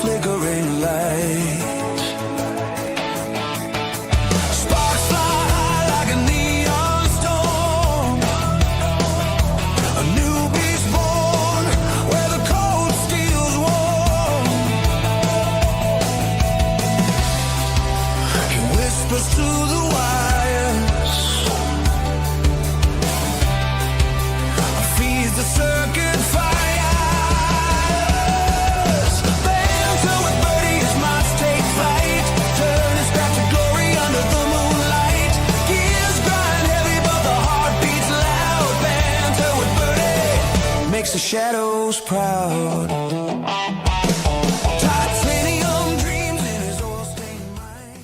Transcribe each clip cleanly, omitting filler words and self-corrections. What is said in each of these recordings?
flickering light. Sparks fly high like a neon storm. A new beast born where the cold steals warm. He whispers through the wires, feeds the circuit fires. Banter with Birdy as mods take flight, turn and scrap to glory under the moonlight. Gears grind heavy but the heart beats loud. Banter with Birdy makes the shadows proud. Titanium dreams in his oil-stained mind.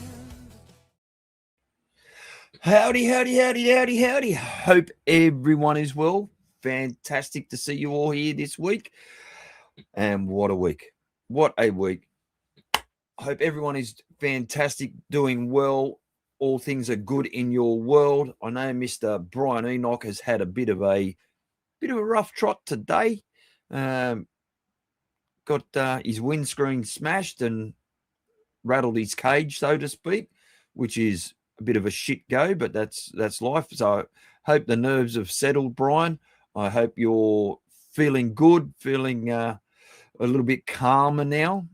Howdy, howdy, howdy, howdy, howdy. Hope everyone is well. Fantastic to see you all here this week. And what a week. What a week. Hope everyone is fantastic, doing well. All things are good in your world. I know Mr. Brian Enoch has had a bit of a rough trot today. Got his windscreen smashed and rattled his cage, so to speak, which is a bit of a shit go, but that's life. So hope the nerves have settled, Brian. I hope you're feeling good, feeling a little bit calmer now.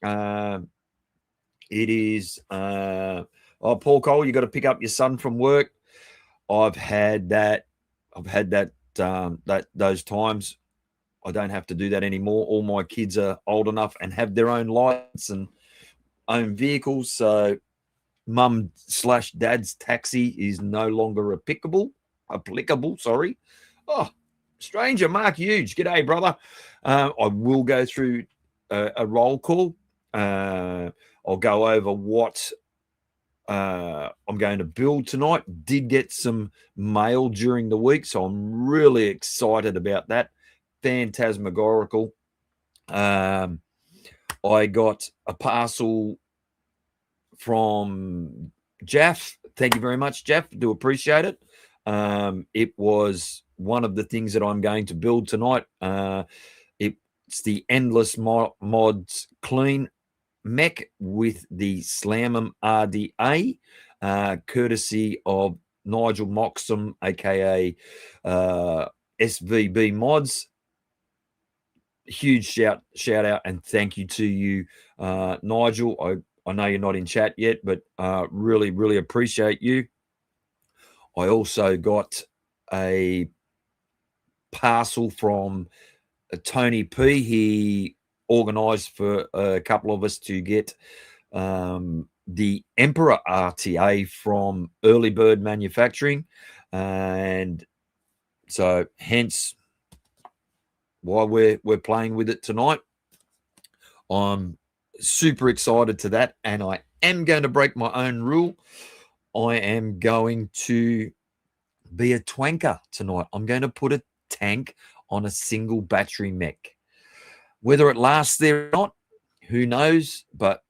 It is Paul Cole, you got to pick up your son from work. I've had that those times. I don't have to do that anymore. All my kids are old enough and have their own lights and own vehicles, so mum/dad's taxi is no longer applicable. Sorry. Oh, stranger Mark Hughes. G'day, brother. I will go through a roll call. I'll go over what I'm going to build tonight. Did get some mail during the week, so I'm really excited about that. Phantasmagorical. I got a parcel from Jeff. Thank you very much, Jeff. Do appreciate it. It was one of the things that I'm going to build tonight. It's the Endless Mods Clean Mech with the Slamem RDA, courtesy of Nigel Moxham, aka SVB Mods. Huge shout out and thank you to you, Nigel. I know you're not in chat yet, but really appreciate you. I also got a parcel from Tony P. He organized for a couple of us to get the Emperor RTA from Early Bird Manufacturing, and so hence why we're playing with it tonight. I'm super excited to that, and I am going to break my own rule. I am going to be a twanker tonight. I'm going to put a tank on a single battery mech. Whether it lasts there or not, who knows? But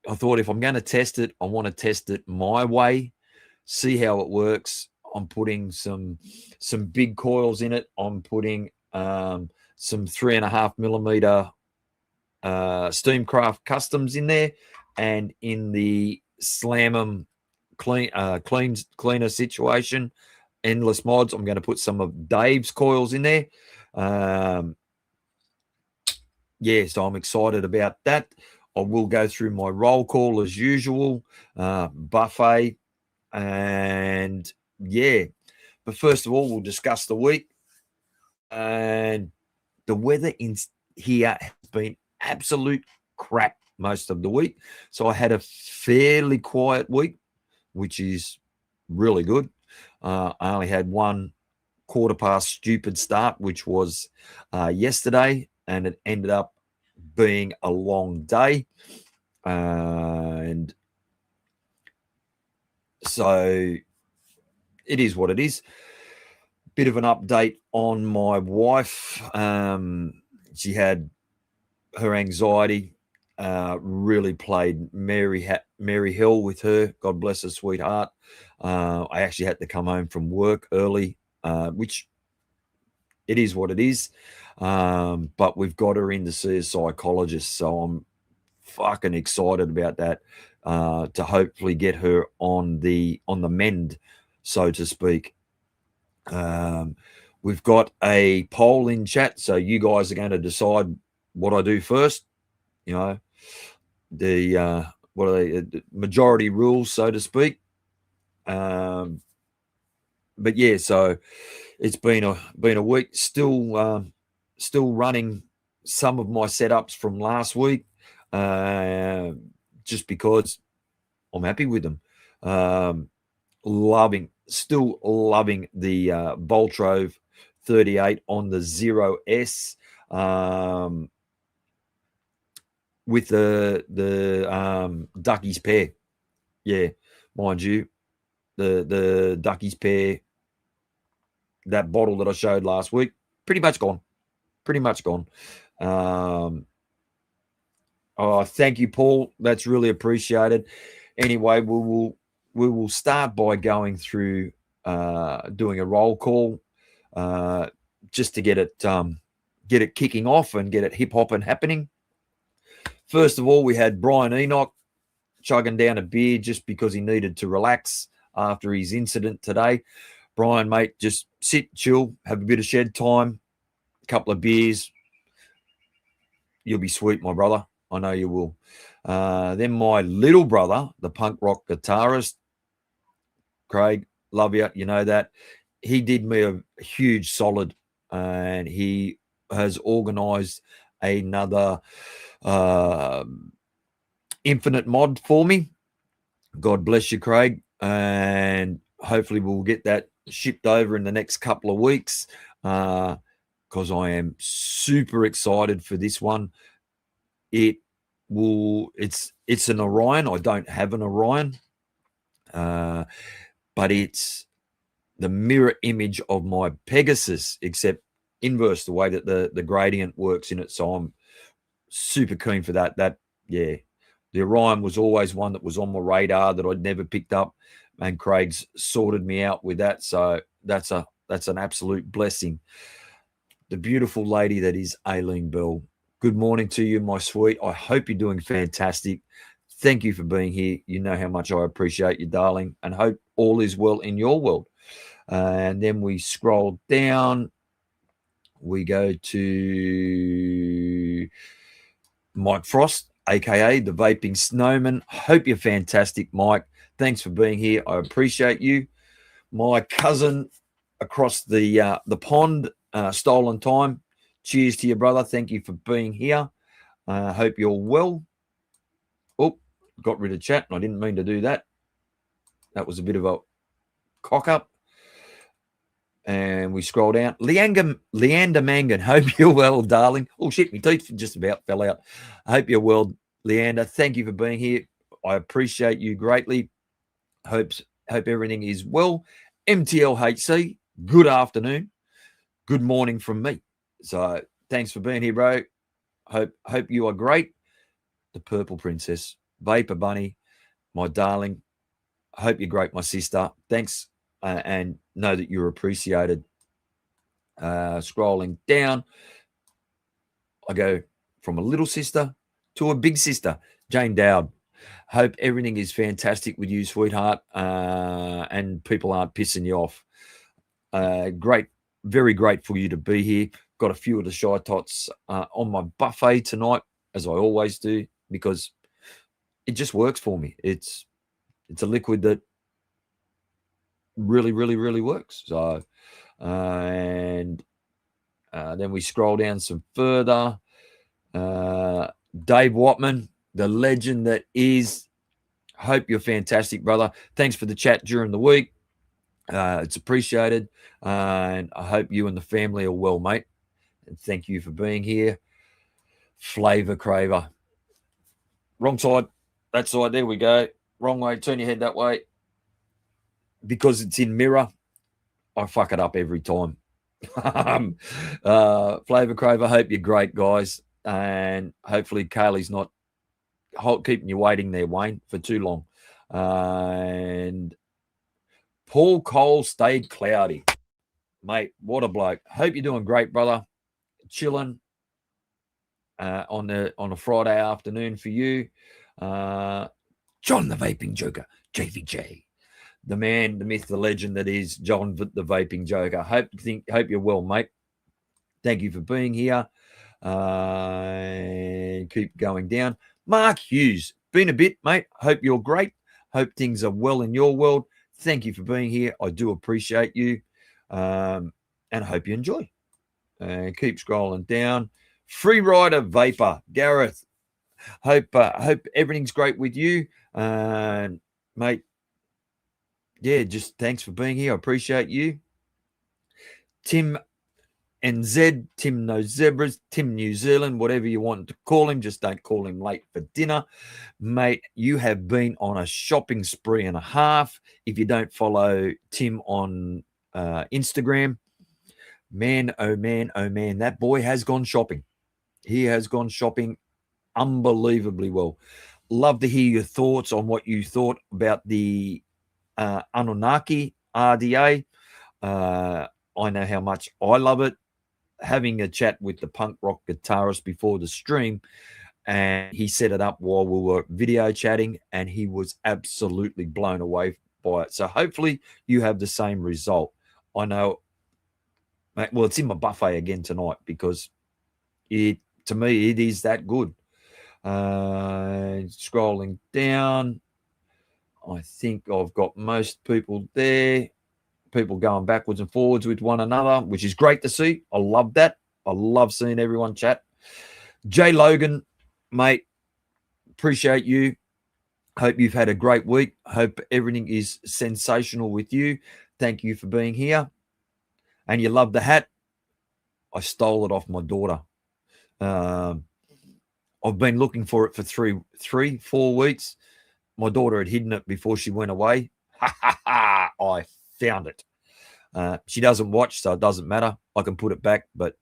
I thought if I'm going to test it, I want to test it my way, see how it works. I'm putting some big coils in it. I'm putting some 3.5mm SteamCraft Customs in there, and in the Slamem cleaner situation, Endless Mods, I'm going to put some of Dave's coils in there. So I'm excited about that. I will go through my roll call as usual, buffet, and but first of all, we'll discuss the week. And the weather in here has been absolute crap most of the week, so I had a fairly quiet week, which is really good. I only had one quarter past stupid start, which was yesterday, and it ended up being a long day, and so it is what it is. Bit of an update on my wife. She had her anxiety, really played Mary Hill with her. God bless her sweetheart. I actually had to come home from work early, which it is what it is. But we've got her in to see a psychologist, so I'm fucking excited about that, to hopefully get her on the mend, so to speak. We've got a poll in chat, so you guys are going to decide what I do first. You know, the what are they? The majority rules, so to speak. But yeah, so it's been a week. Still running some of my setups from last week, just because I'm happy with them. Still loving the Boltrove 38 on the 0S, with the Ducky's pair. Yeah, mind you, the Ducky's pair, that bottle that I showed last week, pretty much gone. Oh, thank you, Paul. That's really appreciated. Anyway, we will start by going through doing a roll call, just to get it kicking off and get it hip hop and happening. First of all, we had Brian Enoch chugging down a beer just because he needed to relax after his incident today. Brian, mate, just sit, chill, have a bit of shed time, a couple of beers. You'll be sweet, my brother. I know you will. Then my little brother, the punk rock guitarist, Craig, love you. You know that. He did me a huge solid, and he has organised another infinite mod for me. God bless you, Craig. And hopefully we'll get that shipped over in the next couple of weeks, because I am super excited for this one. It's an Orion. I don't have an Orion, but it's the mirror image of my Pegasus, except inverse, the way that the gradient works in it. So I'm super keen for that. Yeah, the Orion was always one that was on my radar that I'd never picked up, and Craig's sorted me out with that. So that's an absolute blessing. The beautiful lady that is Aileen Bell. Good morning to you, my sweet. I hope you're doing fantastic. Thank you for being here. You know how much I appreciate you, darling, and hope all is well in your world. And then we scroll down. We go to Mike Frost, aka the Vaping Snowman. Hope you're fantastic, Mike. Thanks for being here. I appreciate you. My cousin across the pond, Stolen Time. Cheers to you, brother. Thank you for being here. Hope you're well. Oh, got rid of chat, and I didn't mean to do that. That was a bit of a cock up. And we scroll down. Leander Mangan, hope you're well, darling. Oh, shit, my teeth just about fell out. I hope you're well, Leander. Thank you for being here. I appreciate you greatly. Hope everything is well. MTLHC, good afternoon. Good morning from me. So thanks for being here, bro. Hope you are great. The Purple Princess, Vapor Bunny, my darling. Hope you're great, my sister. Thanks, and know that you're appreciated. Scrolling down, I go from a little sister to a big sister, Jane Dowd. Hope everything is fantastic with you, sweetheart, and people aren't pissing you off. Great, very grateful for you to be here. Got a few of the Shytots on my buffet tonight, as I always do, because it just works for me. It's a liquid that really, really, really works. So, and then we scroll down some further. Dave Watman, the legend that is. Hope you're fantastic, brother. Thanks for the chat during the week. It's appreciated. And I hope you and the family are well, mate. And thank you for being here. Flavour Craver. Wrong side. That side. There we go. Wrong way. Turn your head that way. Because it's in mirror, I fuck it up every time. Flavour Craver, hope you're great, guys. And hopefully Kaylee's not keeping you waiting there, Wayne, for too long. And Paul Cole stayed cloudy. Mate, what a bloke. Hope you're doing great, brother. Chilling. on a Friday afternoon for you. John the Vaping Joker, JVJ. The man, the myth, the legend that is John the Vaping Joker. Hope you're well, mate. Thank you for being here. Keep going down. Mark Hughes, been a bit, mate. Hope you're great. Hope things are well in your world. Thank you for being here. I do appreciate you. And I hope you enjoy. Keep scrolling down. Free Rider Vapor, Gareth. Hope everything's great with you, mate. Yeah, just thanks for being here. I appreciate you. Tim NZ, Tim No Zebras, Tim New Zealand, whatever you want to call him, just don't call him late for dinner. Mate, you have been on a shopping spree and a half. If you don't follow Tim on Instagram, man, oh man, oh man, that boy has gone shopping. He has gone shopping unbelievably well. Love to hear your thoughts on what you thought about the Anunnaki RDA. I know how much I love it. Having a chat with the punk rock guitarist before the stream, and he set it up while we were video chatting, and he was absolutely blown away by it. So hopefully you have the same result. I know, mate, well, it's in my buffet again tonight because to me, it is that good. Scrolling down, I think I've got most people there. People going backwards and forwards with one another, which is great to see. I love that. I love seeing everyone chat. Jay Logan, mate, appreciate you. Hope you've had a great week. Hope everything is sensational with you. Thank you for being here. And you love the hat. I stole it off my daughter. I've been looking for it for 4 weeks. My daughter had hidden it before she went away. I found it. She doesn't watch, so it doesn't matter. I can put it back, but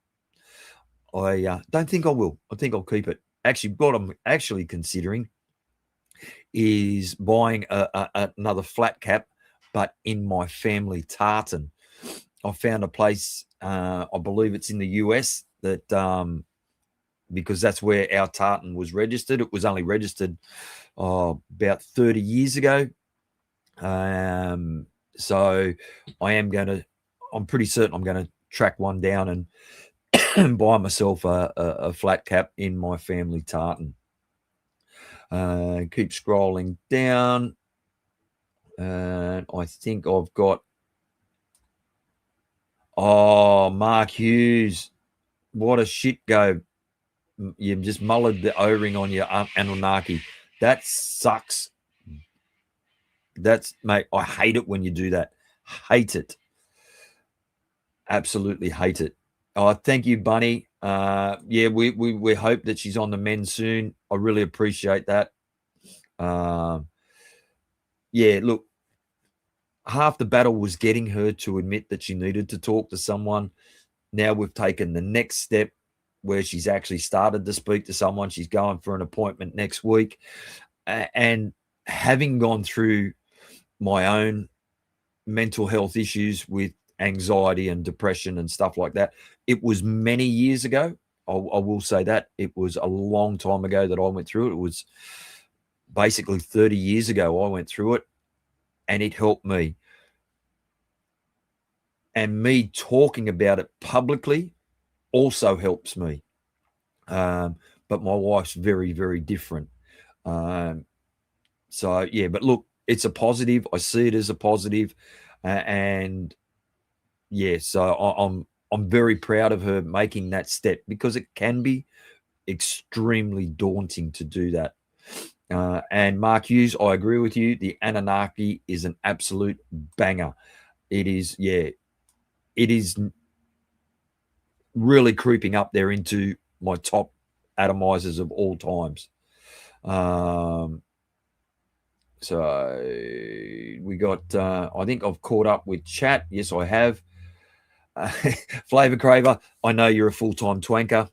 I don't think I will. I think I'll keep it. Actually, what I'm actually considering is buying another flat cap, but in my family tartan. I found a place, I believe it's in the US, that because that's where our tartan was registered. It was only registered about 30 years ago. So I'm pretty certain I'm going to track one down and buy myself a flat cap in my family tartan. Keep scrolling down. I think I've got, Mark Hughes. What a shit go. You've just mullered the O-ring on your Anunnaki. That sucks. Mate, I hate it when you do that. Hate it. Absolutely hate it. Oh, thank you, Bunny. Yeah, we hope that she's on the mend soon. I really appreciate that. Yeah, look, half the battle was getting her to admit that she needed to talk to someone. Now we've taken the next step where she's actually started to speak to someone. She's going for an appointment next week. And having gone through my own mental health issues with anxiety and depression and stuff like that, it was many years ago. I will say that. It was a long time ago that I went through it. It was basically 30 years ago I went through it, and it helped me. And me talking about it publicly also helps me. But my wife's very, very different. So, yeah, but look, it's a positive. I see it as a positive. And, yeah, so I'm very proud of her making that step, because it can be extremely daunting to do that. And Mark Hughes, I agree with you. The Anunnaki is an absolute banger. It is, yeah, it is really creeping up there into my top atomizers of all times. So we got, I think I've caught up with chat. Yes, I have. Flavour Craver, I know you're a full-time twanker.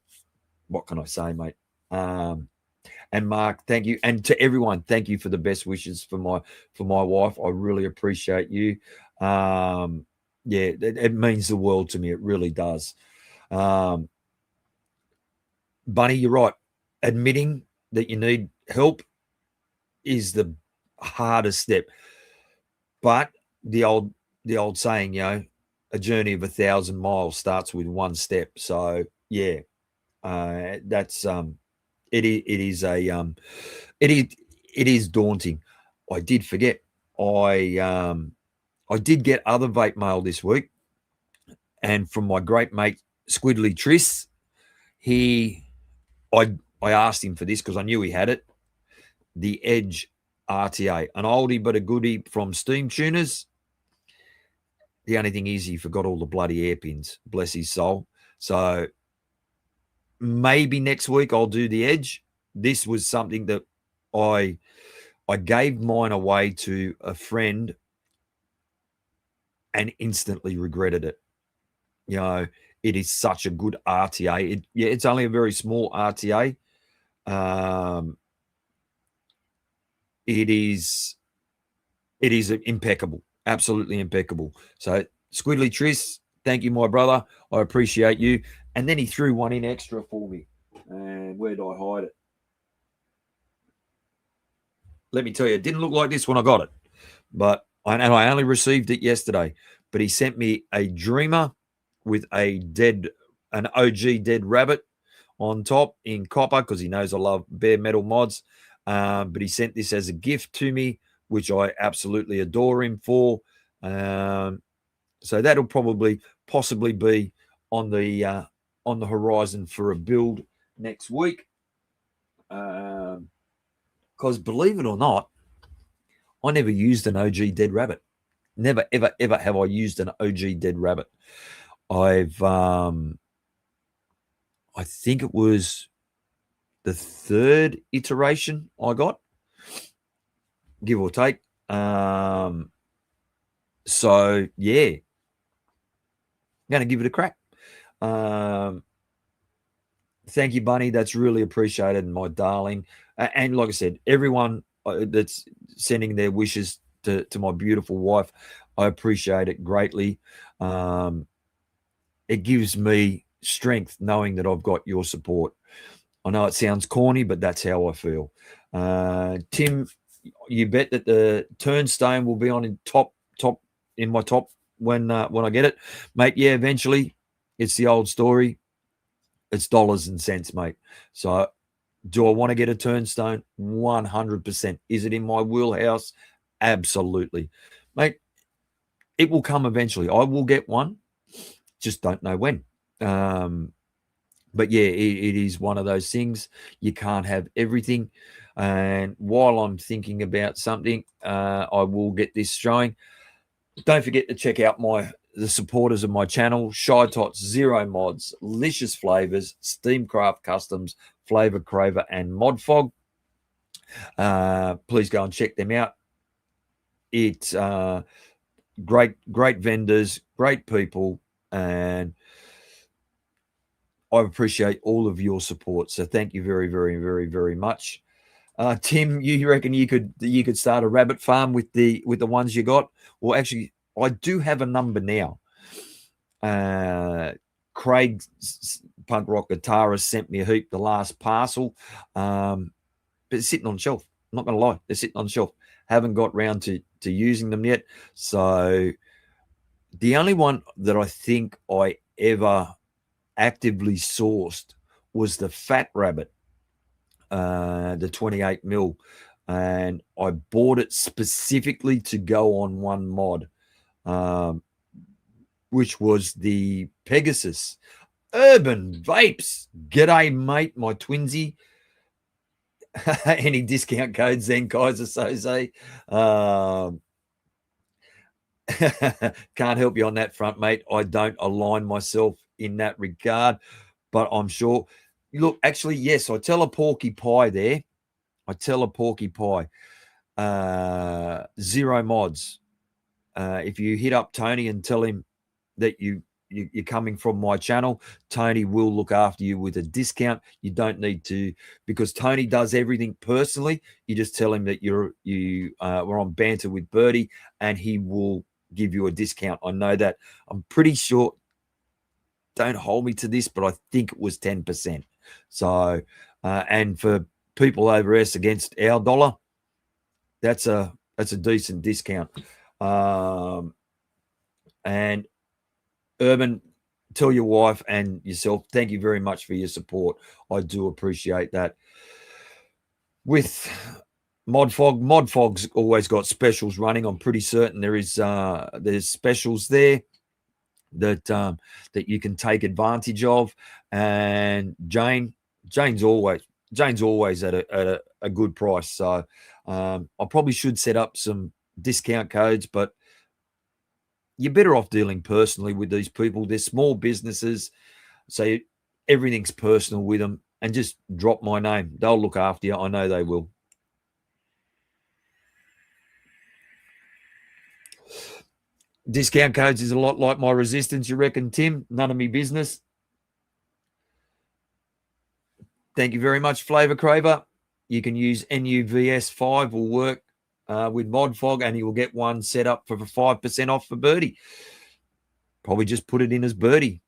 What can I say, mate? And Mark, thank you. And to everyone, thank you for the best wishes for my wife. I really appreciate you. Yeah, it means the world to me. It really does. Bunny, you're right. Admitting that you need help is the hardest step. But the old saying, a journey of 1,000 miles starts with one step. So yeah, that's it is daunting. I did forget. I did get other vape mail this week, and from my great mate Squidly Triss, I asked him for this because I knew he had it. The Edge RTA, an oldie but a goodie from Steam Tuners. The only thing is he forgot all the bloody hairpins. Bless his soul. So maybe next week I'll do the Edge. This was something that I gave mine away to a friend and instantly regretted it. It is such a good RTA. It's only a very small RTA. It is impeccable, absolutely impeccable. So Squidly Triss, thank you, my brother. I appreciate you. And then he threw one in extra for me. And where did I hide it? Let me tell you, it didn't look like this when I got it, and I only received it yesterday. But he sent me a Dreamer with an OG dead rabbit on top in copper because he knows I love bare metal mods. But he sent this as a gift to me, which I absolutely adore him for. So that'll possibly be on the horizon for a build next week. Because believe it or not, I never used an OG dead rabbit. Never, ever, ever have I used an OG dead rabbit. I think it was the third iteration I got, give or take. So yeah, I'm going to give it a crack. Thank you, Bunny. That's really appreciated, my darling. And like I said, everyone that's sending their wishes to my beautiful wife, I appreciate it greatly. It gives me strength knowing that I've got your support. I know it sounds corny, but that's how I feel. Tim, you bet that the turnstone will be on in my top when I get it, mate. Yeah, eventually. It's the old story. It's dollars and cents, mate. So do I want to get a turnstone? 100%. Is it in my wheelhouse? Absolutely. Mate, it will come eventually. I will get one. Just don't know when. But yeah, it is one of those things. You can't have everything. And while I'm thinking about something, I will get this showing. Don't forget to check out the supporters of my channel: Shytots, Zero Mods, Lcious Flavours, SteamCraft Customs, Flavour Craver, and ModFog. Please go and check them out. It's great vendors, great people, and I appreciate all of your support. So thank you very, very, very, very much. Tim, you reckon you could start a rabbit farm with the ones you got? Well, actually, I do have a number now. Craig, punk rock guitarist, sent me a heap the last parcel, but it's sitting on the shelf. I'm not going to lie, they're sitting on the shelf. Haven't got round to using them yet. So the only one that I think I ever actively sourced was the Fat Rabbit, the 28 mil, and I bought it specifically to go on one mod, which was the Pegasus Urban Vapes. G'day, mate, my twinsy. Any discount codes then, Kaiser Soze? Can't help you on that front, mate. I don't align myself in that regard, but I'm sure. Look, actually, yes, I tell a porky pie there. Zero Mods. If you hit up Tony and tell him that you're coming from my channel, Tony will look after you with a discount. You don't need to, because Tony does everything personally. You just tell him that we're on Banter with Birdy, and he will give you a discount. I know that. I'm pretty sure. Don't hold me to this, but I think it was 10%. So, and for people over S against our dollar, that's a decent discount. And Urban, tell your wife and yourself, thank you very much for your support. I do appreciate that. With ModFog's always got specials running. I'm pretty certain there's specials there that that you can take advantage of. And Jane's always at a good price. So I probably should set up some discount codes, but you're better off dealing personally with these people. They're small businesses, so everything's personal with them. And just drop my name. They'll look after you. I know they will. Discount codes is a lot like my resistance, you reckon, Tim? None of me business. Thank you very much, Flavour Craver. You can use NUVS5 will work with ModFog, and you will get one set up for 5% off for Birdy. Probably just put it in as Birdy.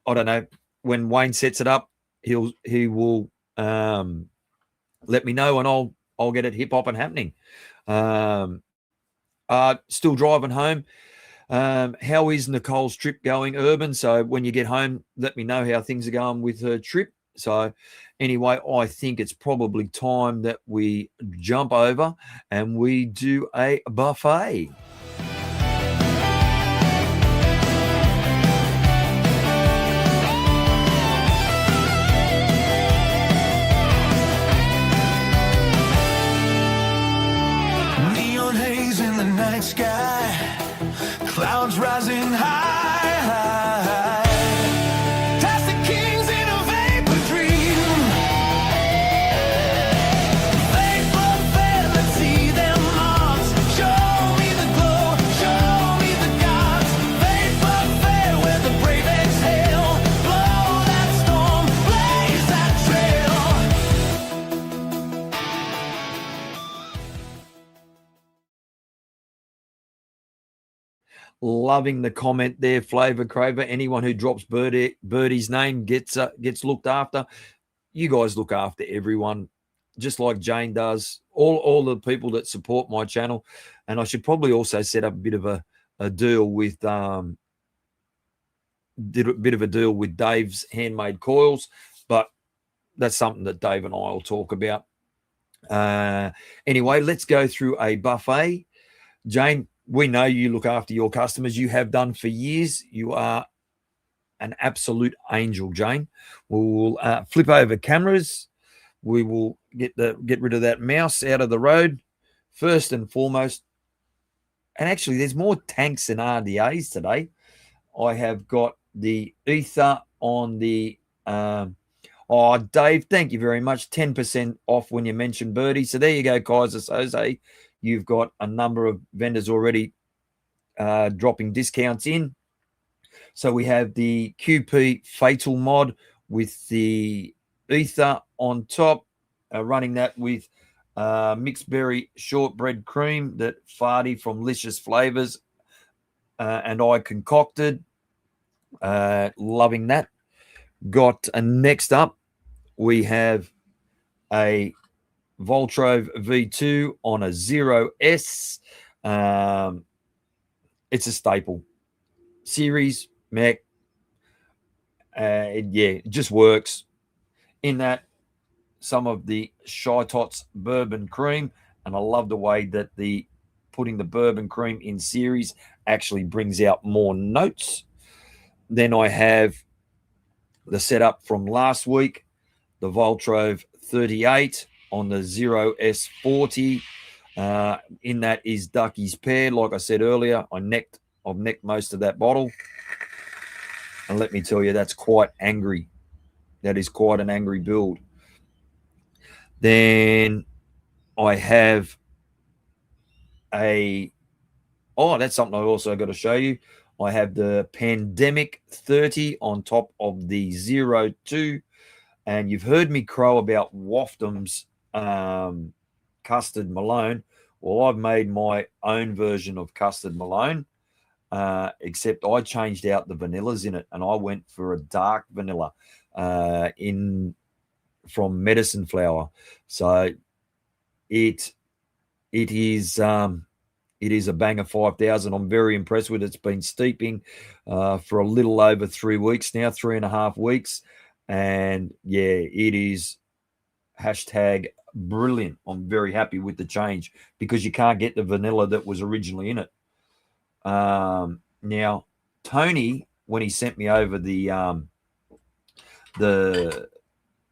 I don't know. When Wayne sets it up, he will let me know, and I'll get it hip hop and happening. Still driving home. How is Nicole's trip going, Urban? So when you get home, let me know how things are going with her trip. So anyway, I think it's probably time that we jump over and we do a buffet. Neon haze in the night sky, clouds rising high. Plastic kings in a vapor dream. Vapor fair, let's see them marks. Show me the glow, show me the gods. Vapor fair, where the brave exhale. Blow that storm, blaze that Loving the comment there, Flavour Craver. Anyone who drops Birdie's name gets looked after. You guys look after everyone, just like Jane does. All the people that support my channel, and I should probably also set up a bit of a deal with Dave's handmade coils, but that's something that Dave and I will talk about. Anyway, let's go through a buffet. Jane, we know you look after your customers. You have done for years. You are an absolute angel, Jane. We'll flip over cameras. We will get rid of that mouse out of the road first and foremost. And actually, there's more tanks than RDAs today. I have got the ether on the Dave, thank you very much. 10% off when you mention Birdy. So there you go, Kaiser Soze. You've got a number of vendors already dropping discounts in. So we have the QP Fatal mod with the ether on top, running that with mixed berry shortbread cream that Fardy from Lcious Flavours and I concocted. Loving that. Got next up, we have a Voltrove V2 on a 0S. It's a staple. Series, mech. It just works. In that, some of the Shytots bourbon cream. And I love the way that putting the bourbon cream in series actually brings out more notes. Then I have the setup from last week, the Voltrove 38 on the 0S40. In that is Ducky's Pear. Like I said earlier, I've necked most of that bottle. And let me tell you, that's quite angry. That is quite an angry build. Then I have that's something I also got to show you. I have the Pandemic 30 on top of the 02. And you've heard me crow about Waftum's Custard Malone. Well, I've made my own version of Custard Malone, except I changed out the vanillas in it, and I went for a dark vanilla. In from Medicine Flower. So it is a banger 5,000. I'm very impressed with it. It's been steeping for a little over 3 weeks now, 3.5 weeks. And yeah, it is hashtag brilliant. I'm very happy with the change because you can't get the vanilla that was originally in it. Now, Tony, when he sent me over the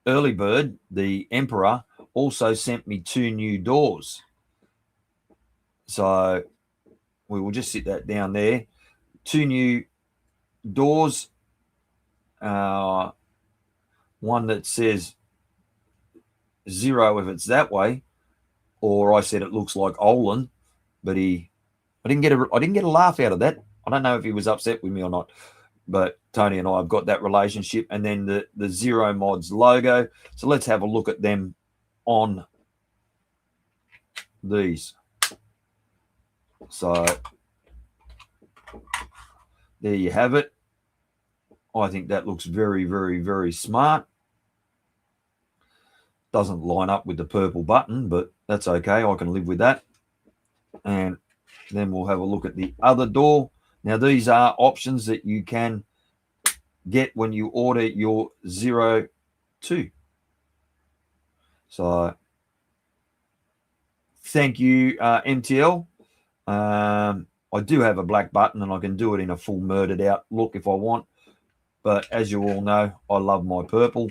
early bird, the Emperor, also sent me 2 new doors. So we will just sit that down there. 2 new doors. One that says 0 if it's that way, or I said it looks like Olin, but I didn't get a laugh out of that. I don't know if he was upset with me or not, but Tony and I have got that relationship. And then the Zero Mods logo. So let's have a look at them on these. So there you have it. I think that looks very, very, very smart. Doesn't line up with the purple button, but that's okay. I can live with that. And then we'll have a look at the other door. Now, these are options that you can get when you order your 02. So thank you, MTL. I do have a black button and I can do it in a full murdered out look if I want. But as you all know, I love my purple,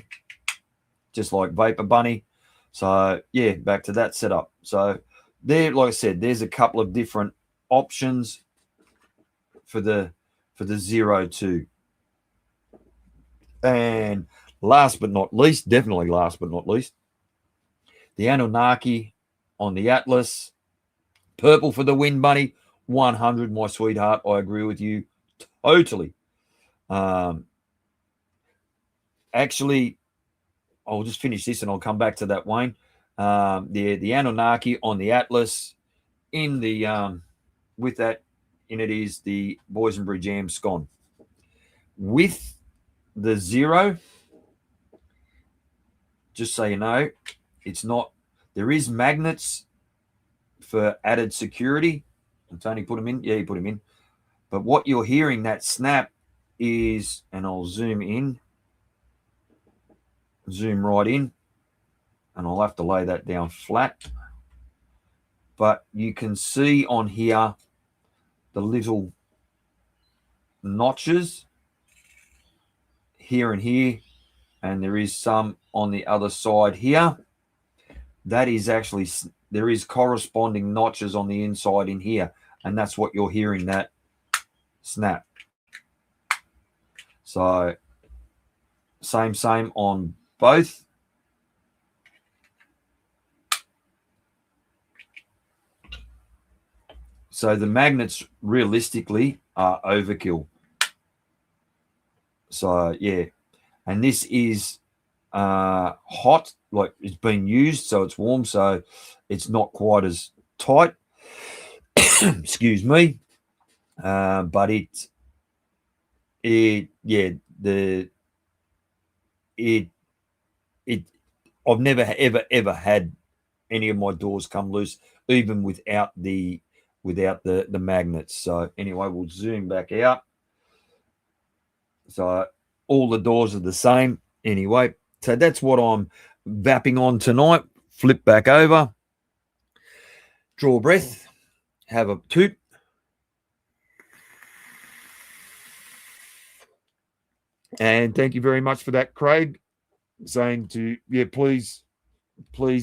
just like Vapor Bunny. So yeah, back to that setup. So there, like I said, there's a couple of different options for the 02. And last but not least, definitely last but not least, the Anunnaki on the Atlas. Purple for the win, Bunny. 100, my sweetheart. I agree with you totally. Actually, I'll just finish this and I'll come back to that, Wayne. The Anunnaki on the Atlas in the with that in it is the Boysenberry Jam Scone. With the 0, just so you know, it's not, there is magnets for added security. And Tony put them in. Yeah, he put them in. But what you're hearing, that snap is, and I'll zoom right in, and I'll have to lay that down flat. But you can see on here the little notches here and here, and there is some on the other side here. That is actually, there is corresponding notches on the inside in here, and that's what you're hearing, that snap. So same on both. So the magnets realistically are overkill. So yeah, and this is hot, like it's been used, so it's warm, so it's not quite as tight. Excuse me. But I've never ever had any of my doors come loose, even without the magnets. So anyway, we'll zoom back out. So all the doors are the same anyway. So that's what I'm vapping on tonight. Flip back over, draw a breath, have a toot. And thank you very much for that, Craig, saying to, yeah, please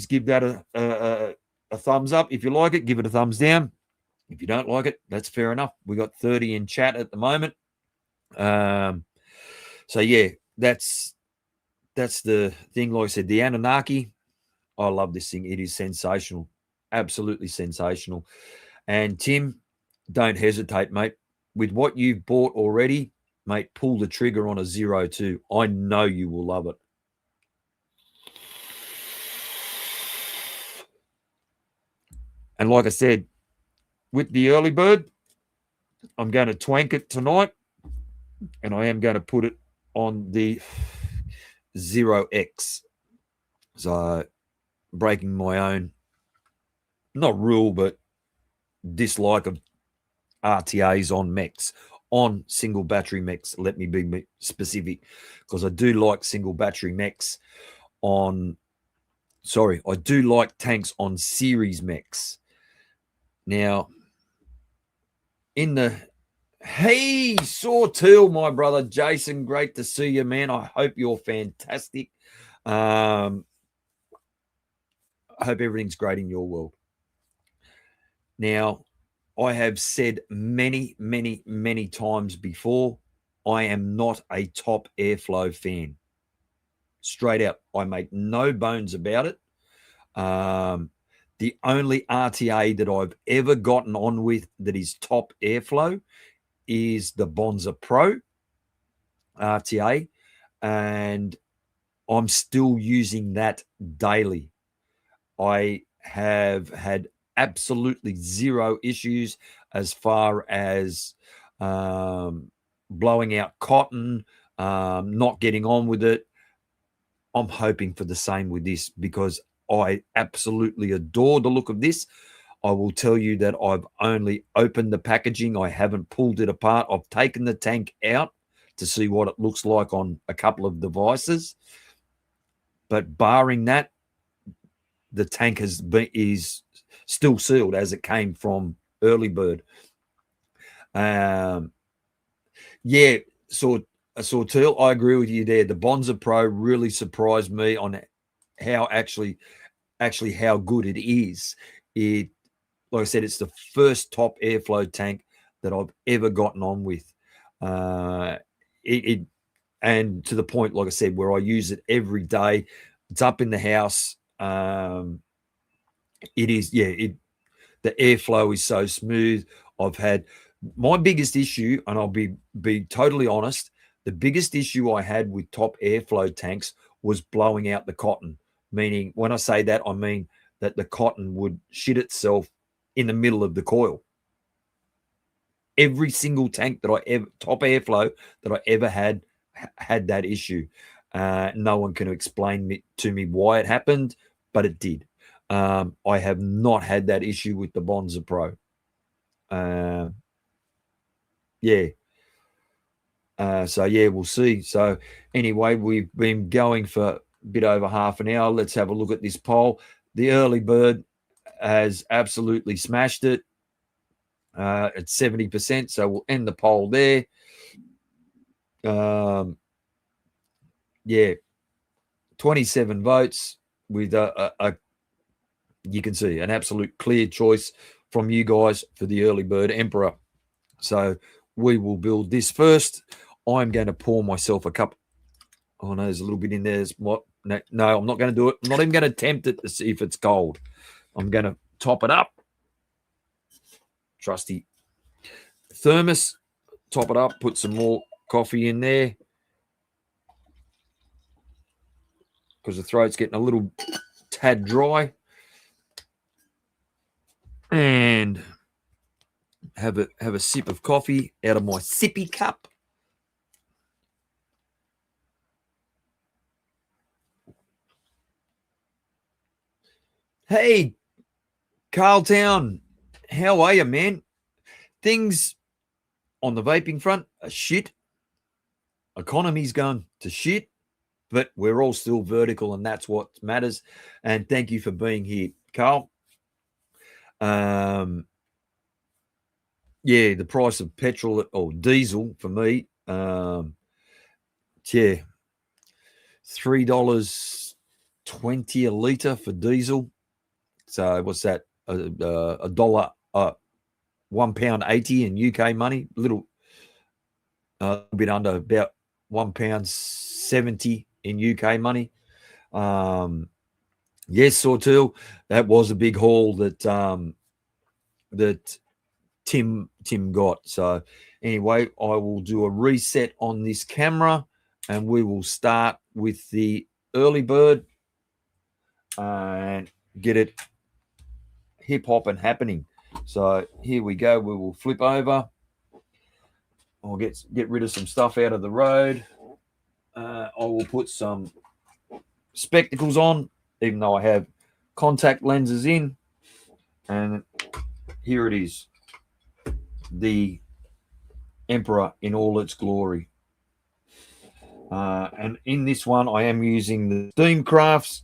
give that a thumbs up. If you like it, give it a thumbs down. If you don't like it, that's fair enough. We got 30 in chat at the moment. So yeah, that's the thing. Like I said, the Anunnaki, I love this thing. It is sensational, absolutely sensational. And Tim, don't hesitate, mate. With what you've bought already, mate, pull the trigger on a 02. I know you will love it. And like I said, with the early bird, I'm going to twank it tonight, and I am going to put it on the 0X. So breaking my own, not rule, but dislike of RTAs on mechs, on single battery mechs. Let me be specific, because I do like single battery mechs on, sorry, I do like tanks on series mechs. Now, in the, hey, Sawteel, my brother Jason, great to see you, man. I hope you're fantastic. I hope everything's great in your world. Now, I have said many, many, many times before, I am not a top airflow fan. Straight out, I make no bones about it. The only RTA that I've ever gotten on with that is top airflow is the Bonza Pro RTA, and I'm still using that daily. I have had absolutely zero issues as far as blowing out cotton, not getting on with it. I'm hoping for the same with this, because I absolutely adore the look of this. I will tell you that I've only opened the packaging. I haven't pulled it apart. I've taken the tank out to see what it looks like on a couple of devices. But barring that, the tank is still sealed as it came from early bird. Yeah, Sawteel, I agree with you there. The Bonza Pro really surprised me on how actually how good it is. It, like I said, it's the first top airflow tank that I've ever gotten on with. And to the point, like I said, where I use it every day. It's up in the house. It is, yeah, the airflow is so smooth. I've had my biggest issue, and I'll be totally honest, the biggest issue I had with top airflow tanks was blowing out the cotton. Meaning, when I say that, I mean that the cotton would shit itself in the middle of the coil. Every single tank that I ever, top airflow that I ever had that issue. No one can explain to me why it happened, but it did. I have not had that issue with the Bonza Pro. Yeah. So yeah, we'll see. So anyway, we've been going for a bit over half an hour. Let's have a look at this poll. The early bird has absolutely smashed it at 70%. So we'll end the poll there. Yeah, 27 votes with a you can see an absolute clear choice from you guys for the early bird Emperor. So we will build this first. I'm going to pour myself a cup. Oh no, there's a little bit in there. What? No, I'm not going to do it. I'm not even going to attempt it to see if it's cold. I'm going to top it up. Trusty thermos. Top it up. Put some more coffee in there, because the throat's getting a little tad dry. And have a sip of coffee out of my sippy cup. Hey, Carltown, how are you, man? Things on the vaping front are shit. Economy's going to shit, but we're all still vertical, and that's what matters. And thank you for being here, Carl. Yeah, the price of petrol or diesel for me, yeah, $3.20 a litre for diesel. So what's that? A dollar, £1.80 in UK money. A bit under, about £1.70 in UK money. Yes, Sawteel, that was a big haul that that Tim got. So anyway, I will do a reset on this camera, and we will start with the early bird and get it hip hop and happening. So here we go. We will flip over. I'll get rid of some stuff out of the road. I will put some spectacles on even though I have contact lenses in. And here it is, the Emperor in all its glory. And in this one, I am using the SteamCrafts.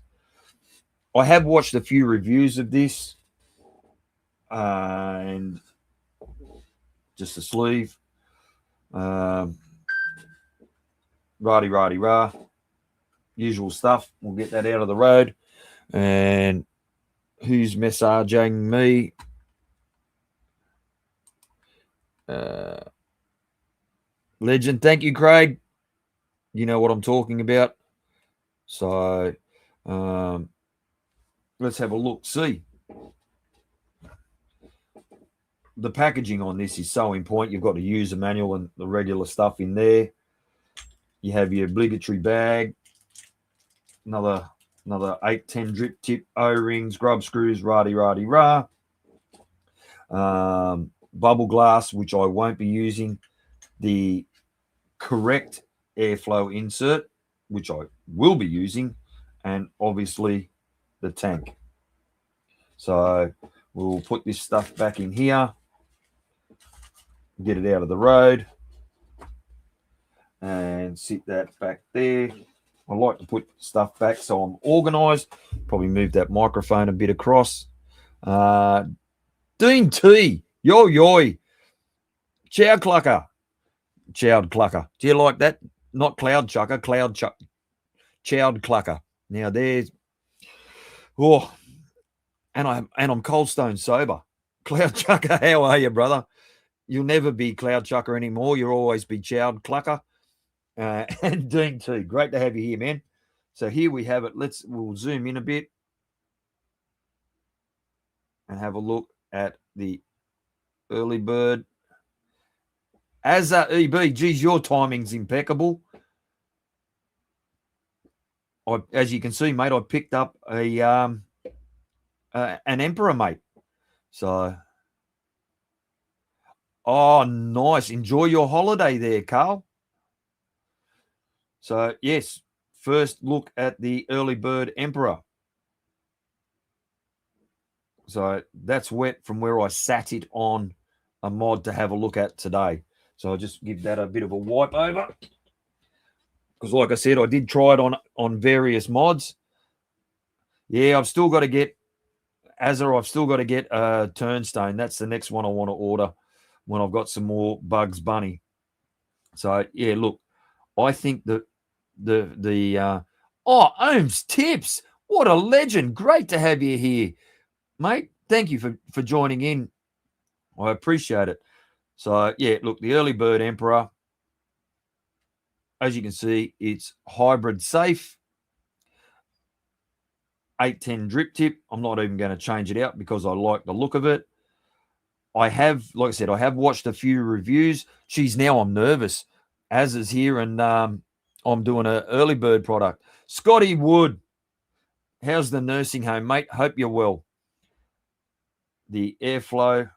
I have watched a few reviews of this, and just a sleeve. Rah. Usual stuff. We'll get that out of the road. And who's messaging me? Legend. Thank you, Craig. You know what I'm talking about. So let's have a look. See, the packaging on this is so important. You've got a user manual and the regular stuff in there. You have your obligatory bag, another 8-10 drip tip, O-rings, grub screws, rah. Bubble glass, which I won't be using, the correct airflow insert, which I will be using, and obviously the tank. So we'll put this stuff back in here, get it out of the road, and sit that back there. I like to put stuff back so I'm organized. Probably move that microphone a bit across. Dean T, yo, Chow Clucker. Chowed Clucker. Do you like that? Not Cloud Chucker, Chowed Clucker. Now there's, and I'm Cold Stone sober. Cloud Chucker, how are you, brother? You'll never be Cloud Chucker anymore. You'll always be Chowed Clucker. And Dean T, great to have you here, man. So here we have it. We'll zoom in a bit and have a look at the early bird. As EB, geez, your timing's impeccable. As you can see, mate, I picked up an Emperor, mate. So, nice. Enjoy your holiday there, Carl. So, yes, first look at the early bird Emperor. So that's wet from where I sat it on a mod to have a look at today. So I'll just give that a bit of a wipe over. Because like I said, I did try it on various mods. Yeah, I've still got to get I've still got to get a Turnstone. That's the next one I want to order when I've got some more Bugs Bunny. So yeah, look, I think that Ohms Tips, what a legend. Great to have you here, mate. Thank you for joining in. I appreciate it. So yeah, look, the early bird Emperor, as you can see, it's hybrid safe. 810 drip tip. I'm not even going to change it out because I like the look of it. I have, like I said, I have watched a few reviews. Geez, now I'm nervous. Az is here, and I'm doing an early bird product. Scotty Wood, how's the nursing home, mate? Hope you're well. The airflow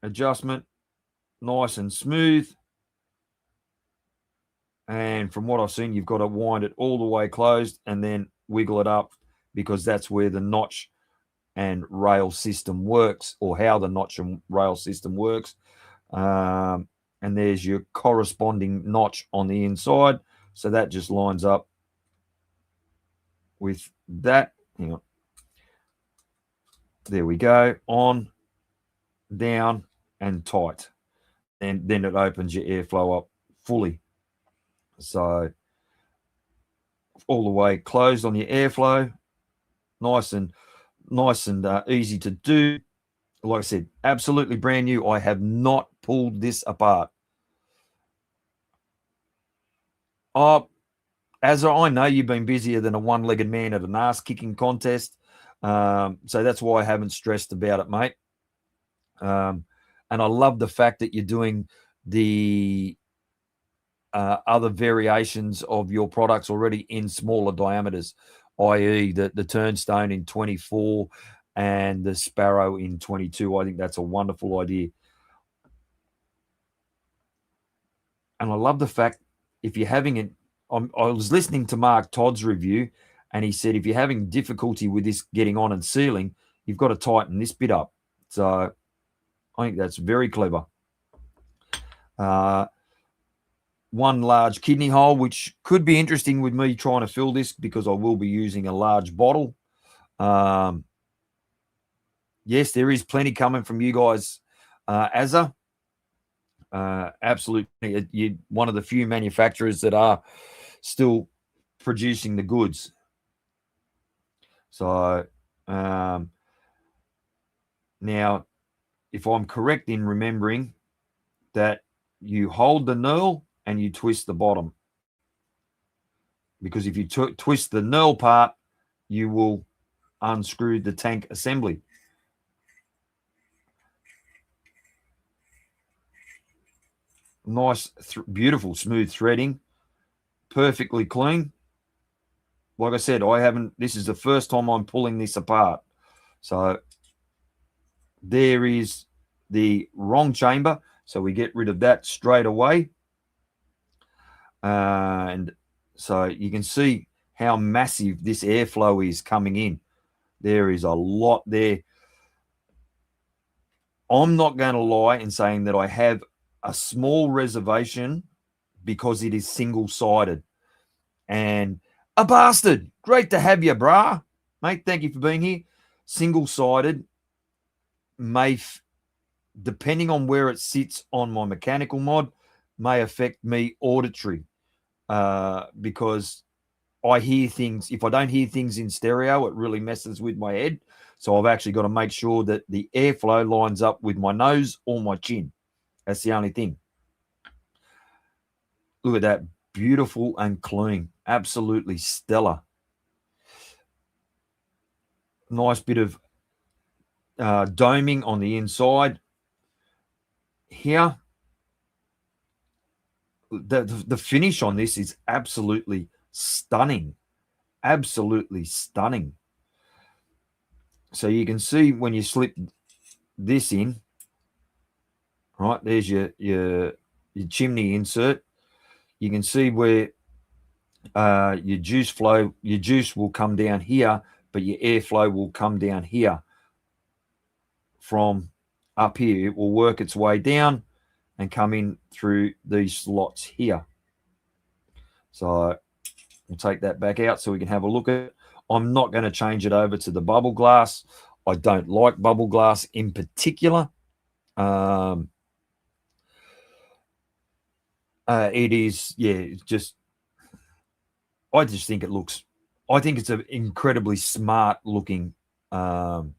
adjustment, nice and smooth. And from what I've seen, you've got to wind it all the way closed and then wiggle it up, because that's where the notch and rail system works, or how the notch and rail system works. And there's your corresponding notch on the inside. So that just lines up with that. Hang on. There we go. On, down, and tight. And then it opens your airflow up fully. So all the way closed on your airflow. Nice and easy to do. Like I said, absolutely brand new. I have not pulled this apart. As I know, you've been busier than a one-legged man at an ass-kicking contest. So that's why I haven't stressed about it, mate. And I love the fact that you're doing the other variations of your products already in smaller diameters, i.e. the Turnstone in 24 and the Sparrow in 22. I think that's a wonderful idea. And I love the fact, if you're having it, I was listening to Mark Todd's review, And he said, if you're having difficulty with this getting on and sealing, you've got to tighten this bit up. So I think that's very clever. One large kidney hole, which could be interesting with me trying to fill this because I will be using a large bottle. Yes, there is plenty coming from you guys, Azza. Absolutely. You're one of the few manufacturers that are still producing the goods. So now, if I'm correct in remembering that you hold the knurl and you twist the bottom, because if you twist the knurl part, you will unscrew the tank assembly. Nice, beautiful, smooth threading, perfectly clean. Like I said, this is the first time I'm pulling this apart. So there is the wrong chamber. So we get rid of that straight away. And so you can see how massive this airflow is coming in. There is a lot there. I'm not going to lie in saying that I have a small reservation because it is single-sided. And a bastard. Great to have you, brah. Mate, thank you for being here. Single-sided may, depending on where it sits on my mechanical mod, may affect me auditory. Because I hear things. If I don't hear things in stereo, it really messes with my head. So I've actually got to make sure that the airflow lines up with my nose or my chin. That's the only thing. Look at that. Beautiful and clean. Absolutely stellar. Nice bit of doming on the inside. Here, the finish on this is absolutely stunning. Absolutely stunning. So you can see when you slip this in, right, there's your chimney insert. You can see where your juice will come down here, but your airflow will come down here from up here. It will work its way down and come in through these slots here. So we'll take that back out so we can have a look at it. I'm not going to change it over to the bubble glass. I don't like bubble glass in particular. It is, it's just, I just think it looks, I think it's an incredibly smart looking RTA.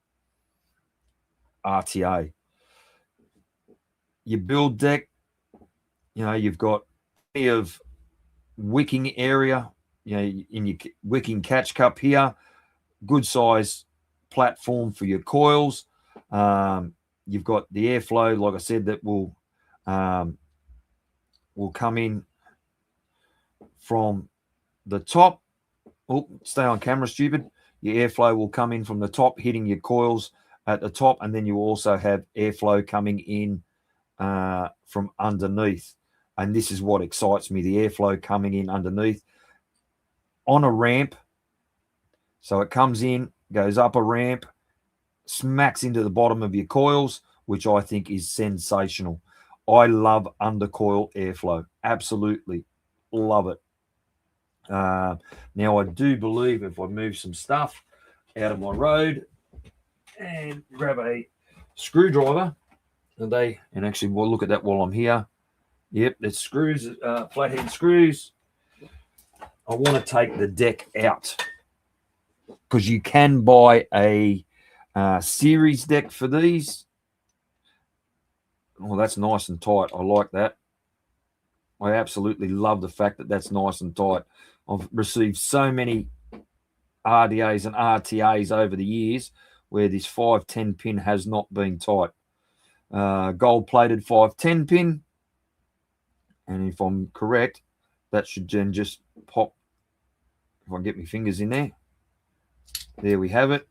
Your build deck, you've got plenty of wicking area, in your wicking catch cup here, good size platform for your coils. You've got the airflow, like I said, that will come in from the top. Oh, stay on camera, stupid. Your airflow will come in from the top, hitting your coils at the top, and then you also have airflow coming in from underneath. And this is what excites me, the airflow coming in underneath on a ramp. So it comes in, goes up a ramp, smacks into the bottom of your coils, which I think is sensational. I love undercoil airflow. Absolutely love it. Now, I do believe if I move some stuff out of my road and grab a screwdriver, and actually we'll look at that while I'm here. Yep, it's screws, flathead screws. I want to take the deck out because you can buy a series deck for these. Oh, that's nice and tight. I like that. I absolutely love the fact that that's nice and tight. I've received so many RDAs and RTAs over the years where this 510 pin has not been tight. Gold-plated 510 pin. And if I'm correct, that should then just pop. If I can get my fingers in there. There we have it.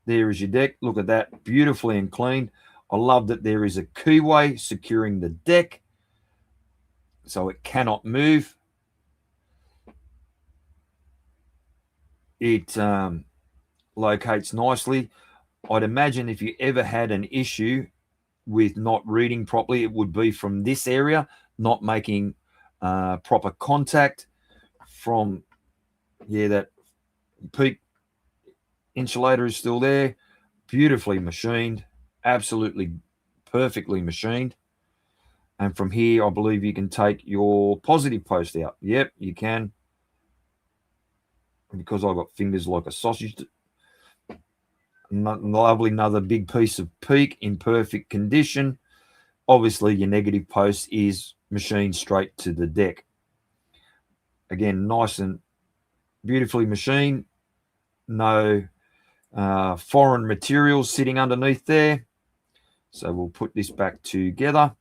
There is your deck. Look at that. Beautifully and clean. I love that there is a keyway securing the deck so it cannot move. it locates nicely. I'd imagine if you ever had an issue with not reading properly, it would be from this area, not making proper contact from, that peak insulator is still there, beautifully machined, absolutely perfectly machined. And from here, I believe you can take your positive post out. Yep, you can. Because I've got fingers like a sausage. Lovely, another big piece of peak in perfect condition. Obviously, your negative post is machined straight to the deck. Again, nice and beautifully machined. No foreign materials sitting underneath there. So we'll put this back together.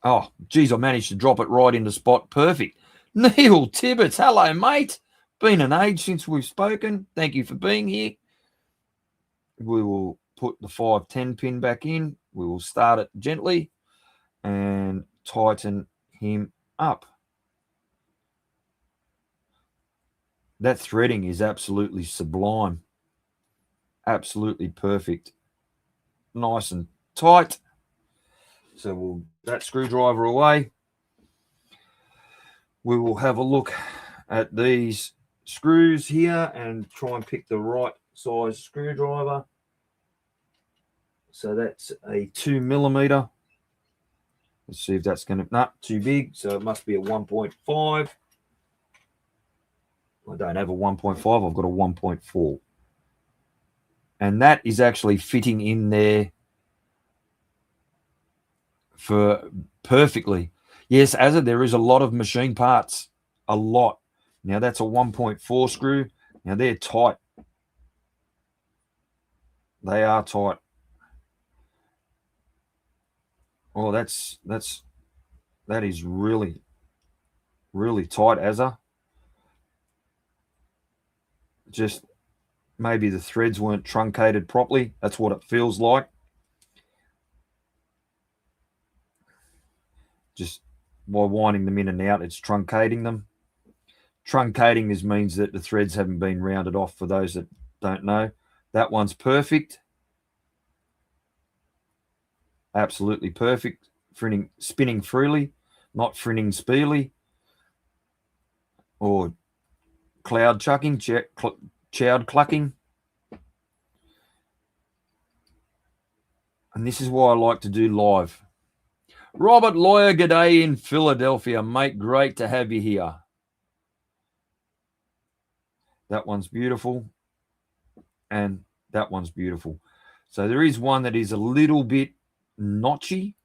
Oh, geez, I managed to drop it right in the spot. Perfect. Neil Tibbetts, hello, mate. Been an age since we've spoken. Thank you for being here. We will put the 510 pin back in. We will start it gently and tighten him up. That threading is absolutely sublime. Absolutely perfect. Nice and tight. So we'll that screwdriver away. We will have a look at these screws here and try and pick the right size screwdriver. So that's a 2mm. Let's see if that's going to, not too big. So it must be a 1.5. I don't have a 1.5. I've got a 1.4. And that is actually fitting in there for perfectly. Yes, there is a lot of machine parts. A lot. Now that's a 1.4 screw. Now they're tight. They are tight. Oh, that is really, really tight, just maybe the threads weren't truncated properly. That's what it feels like. Just by winding them in and out, it's truncating them. Truncating means that the threads haven't been rounded off, for those that don't know. That one's perfect. Absolutely perfect. Spinning freely, not frinning speedily. Or cloud chucking, chowd clucking. And this is why I like to do live. Robert Lawyer, g'day in Philadelphia. Mate, great to have you here. That one's beautiful. And that one's beautiful. So there is one that is a little bit notchy.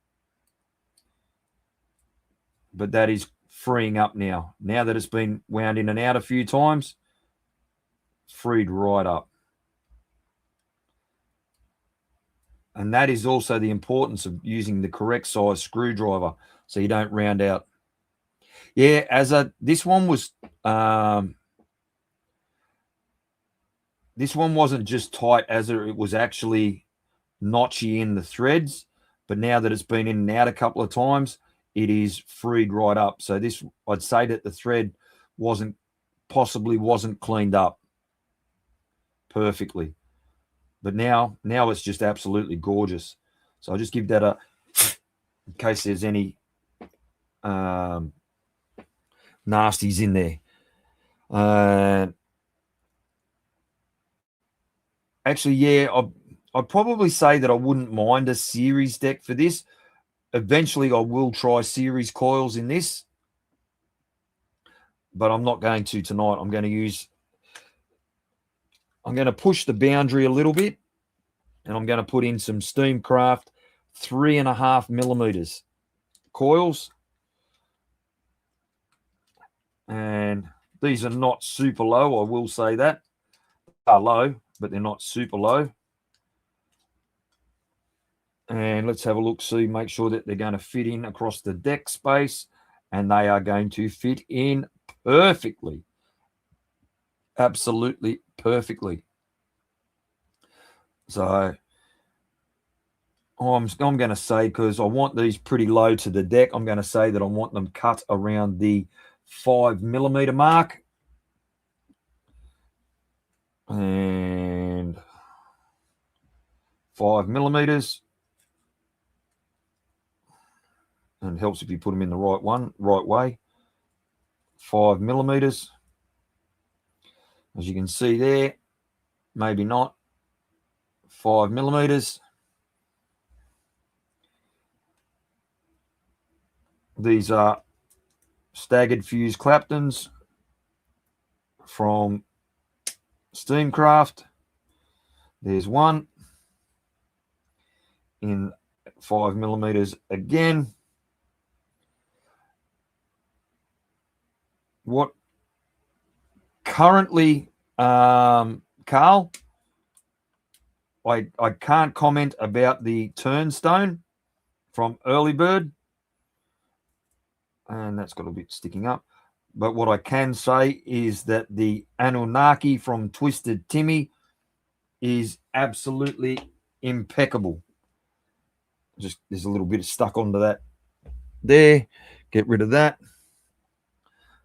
But that is freeing up now. Now that it's been wound in and out a few times, freed right up. And that is also the importance of using the correct size screwdriver so you don't round out. Yeah, this one was this one wasn't just tight, it was actually notchy in the threads, but now that it's been in and out a couple of times, it is freed right up. So this, I'd say that the thread possibly wasn't cleaned up perfectly. But now it's just absolutely gorgeous. So I'll just give that a, in case there's any nasties in there. Actually, yeah, I'd probably say that I wouldn't mind a series deck for this. Eventually, I will try series coils in this, but I'm not going to tonight. I'm going to push the boundary a little bit, and I'm going to put in some SteamCraft 3.5mm coils. And these are not super low, I will say that. They are low, but they're not super low. And let's have a look, see, make sure that they're going to fit in across the deck space, and they are going to fit in perfectly. Absolutely perfectly. So I'm going to say, because I want these pretty low to the deck, I'm going to say that I want them cut around the 5mm mark. 5mm, and it helps if you put them in the right way. 5mm, as you can see there, maybe not. 5mm. These are staggered fuse Claptons from SteamCraft. There's one in 5mm again. What currently, Carl, I can't comment about the turnstone from Early Bird, and that's got a bit sticking up. But what I can say is that the Anunnaki from Twisted Timmy is absolutely impeccable. Just there's a little bit stuck onto that there. Get rid of that.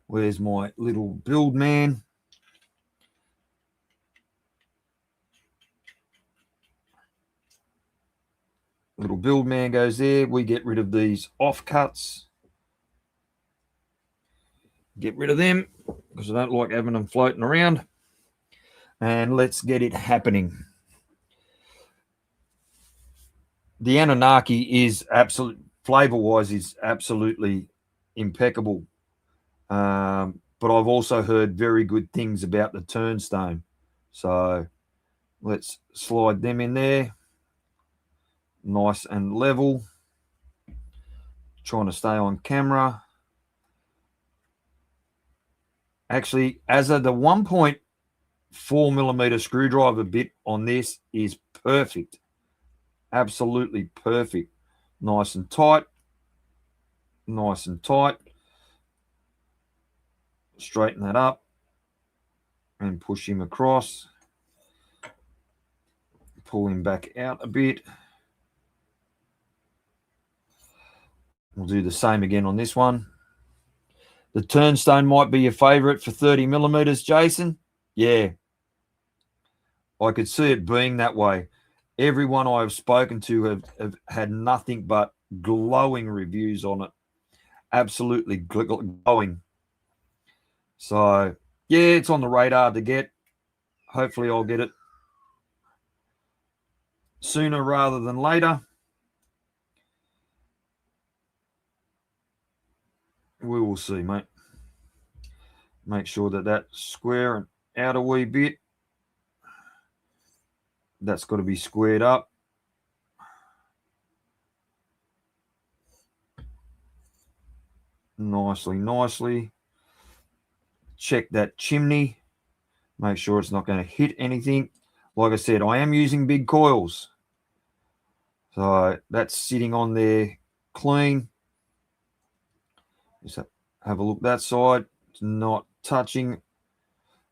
Where's my little build man? Little build man goes there. We get rid of these offcuts. Get rid of them because I don't like having them floating around. And let's get it happening. The Anunnaki is absolute, flavor-wise, is absolutely impeccable. But I've also heard very good things about the turnstone. So let's slide them in there. Nice and level. Trying to stay on camera. Actually, as of the 1.4mm screwdriver bit on this is perfect. Absolutely perfect. Nice and tight. Nice and tight. Straighten that up and push him across. Pull him back out a bit. We'll do the same again on this one. The turnstone might be your favorite for 30mm, Jason. Yeah. I could see it being that way. Everyone I've spoken to have had nothing but glowing reviews on it. Absolutely glowing. So, yeah, it's on the radar to get. Hopefully I'll get it sooner rather than later. We will see, mate. Make sure that that's square and out a wee bit. That's got to be squared up. Nicely. Check that chimney. Make sure it's not going to hit anything. Like I said, I am using big coils. So that's sitting on there clean. Just have a look that side. It's not touching.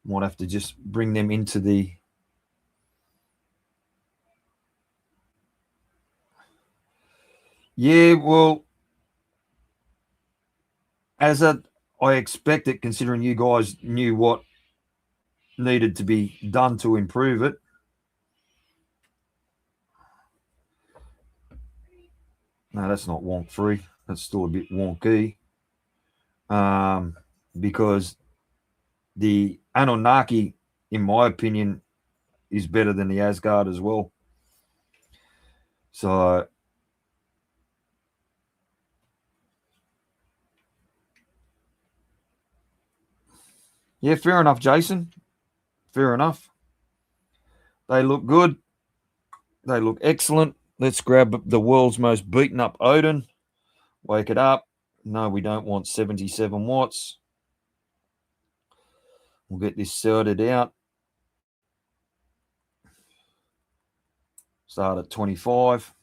Might have to just bring them into the... Yeah, well, I expected, considering you guys knew what needed to be done to improve it. No, that's not wonk free. That's still a bit wonky. Because the Anunnaki, in my opinion, is better than the Asgard as well. So yeah, fair enough, Jason. Fair enough. They look good. They look excellent. Let's grab the world's most beaten up Odin. Wake it up. No, we don't want 77 watts. We'll get this sorted out. Start at 25.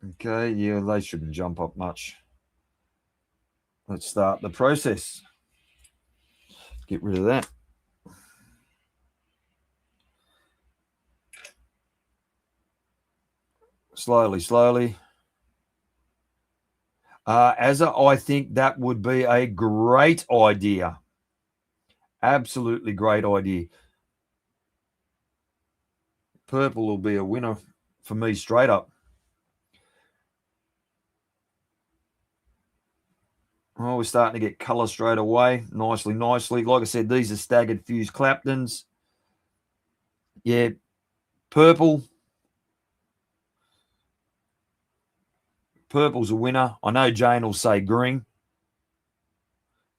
Okay, yeah, they shouldn't jump up much. Let's start the process. Get rid of that. Slowly. I think that would be a great idea. Absolutely great idea. Purple will be a winner for me straight up. Oh, we're starting to get colour straight away. Nicely. Like I said, these are staggered fused Claptons. Yeah, purple. Purple's a winner. I know Jane will say green.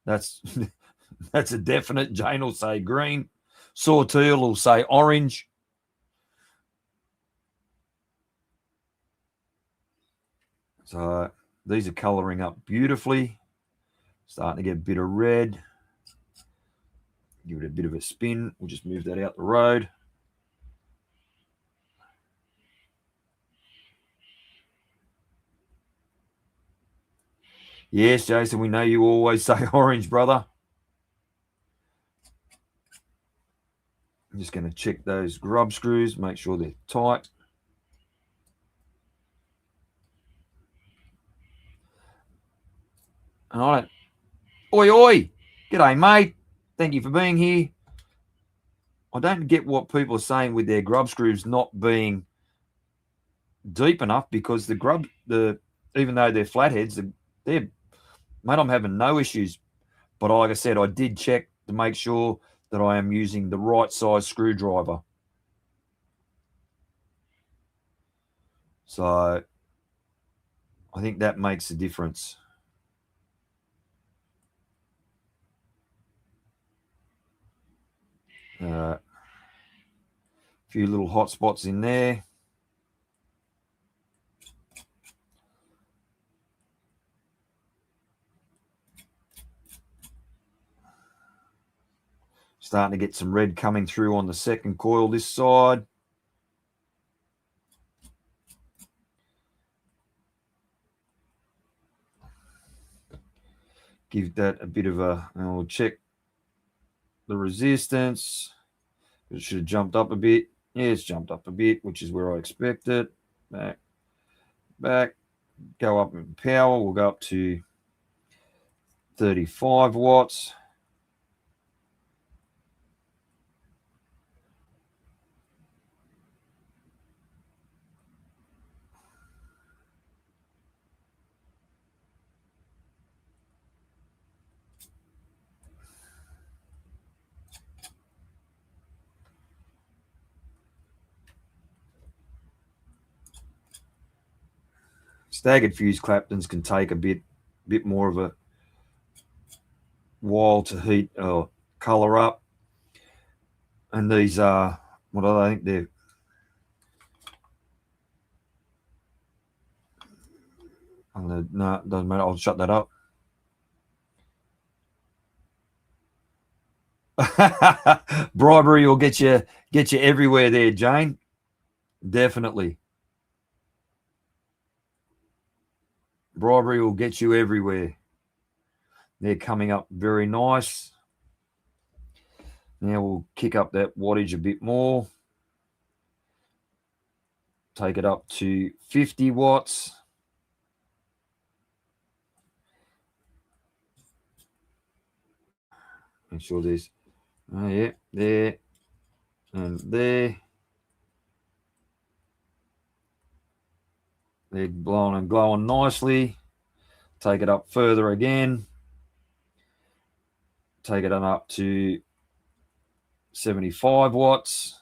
That's that's a definite. Jane will say green. Sawteel will say orange. So these are colouring up beautifully. Starting to get a bit of red. Give it a bit of a spin. We'll just move that out the road. Yes, Jason, we know you always say orange, brother. I'm just going to check those grub screws, make sure they're tight. All right. Oi. G'day, mate. Thank you for being here. I don't get what people are saying with their grub screws not being deep enough, because even though they're flatheads, mate, I'm having no issues. But like I said, I did check to make sure that I am using the right size screwdriver. So I think that makes a difference. A few little hot spots in there. Starting to get some red coming through on the second coil this side. Give that a bit of a, and we'll check the resistance. It should have jumped up a bit. Yeah, it's jumped up a bit, which is where I expect it. Back, go up in power. We'll go up to 35 watts. Staggered fuse Claptons can take a bit more of a while to heat or color up. And these are, what do I think they're? No, it doesn't matter. I'll shut that up. Bribery will get you everywhere there, Jane. Definitely. Bribery will get you everywhere. They're coming up very nice. Now we'll kick up that wattage a bit more. Take it up to 50 watts. Make sure there's, yeah, there and there. They're blowing and glowing nicely. Take it up further again. Take it on up to 75 watts.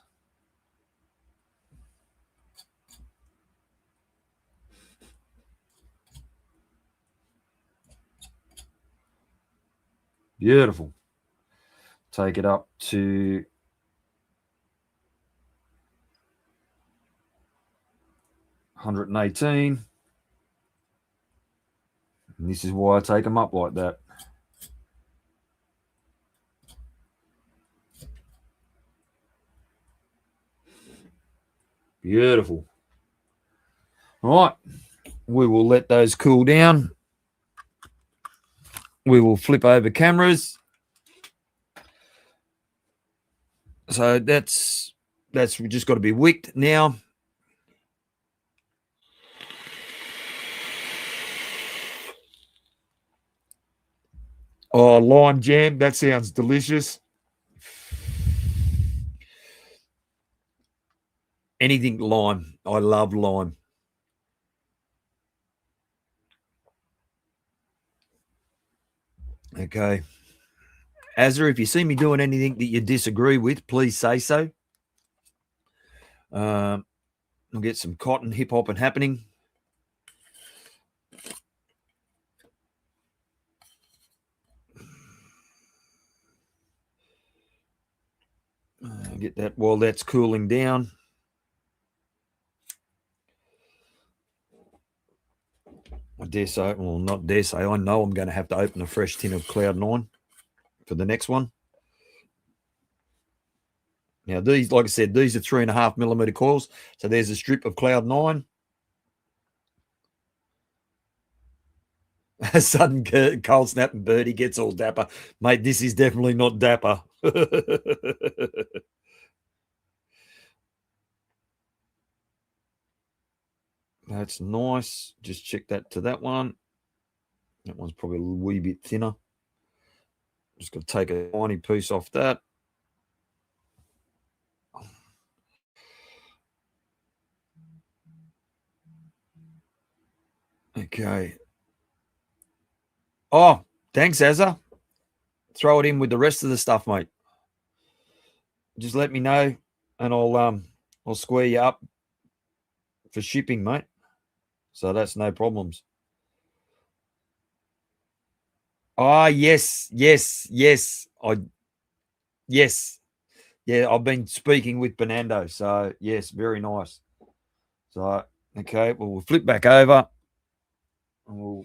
Beautiful. Take it up to 118. And this is why I take them up like that. Beautiful. All right. We will let those cool down. We will flip over cameras. So that's just got to be wicked now. Oh, lime jam. That sounds delicious. Anything lime. I love lime. Okay. Azza, if you see me doing anything that you disagree with, please say so. We'll get some cotton hip hop and happening. Get that while that's cooling down. I dare say, well, not dare say, I know I'm going to have to open a fresh tin of Cloud9 for the next one. Now, these, like I said, these are 3.5mm coils. So there's a strip of Cloud9. A sudden cold snap and Birdy gets all dapper. Mate, this is definitely not dapper. That's nice. Just check that to that one. That one's probably a wee bit thinner. Just got to take a tiny piece off that. Okay. Oh, thanks, Azza. Throw it in with the rest of the stuff, mate. Just let me know, and I'll square you up for shipping, mate. So that's no problems. Ah, yes. Yes. Yeah, I've been speaking with Bernardo. So yes, very nice. So okay, well, we'll flip back over and we'll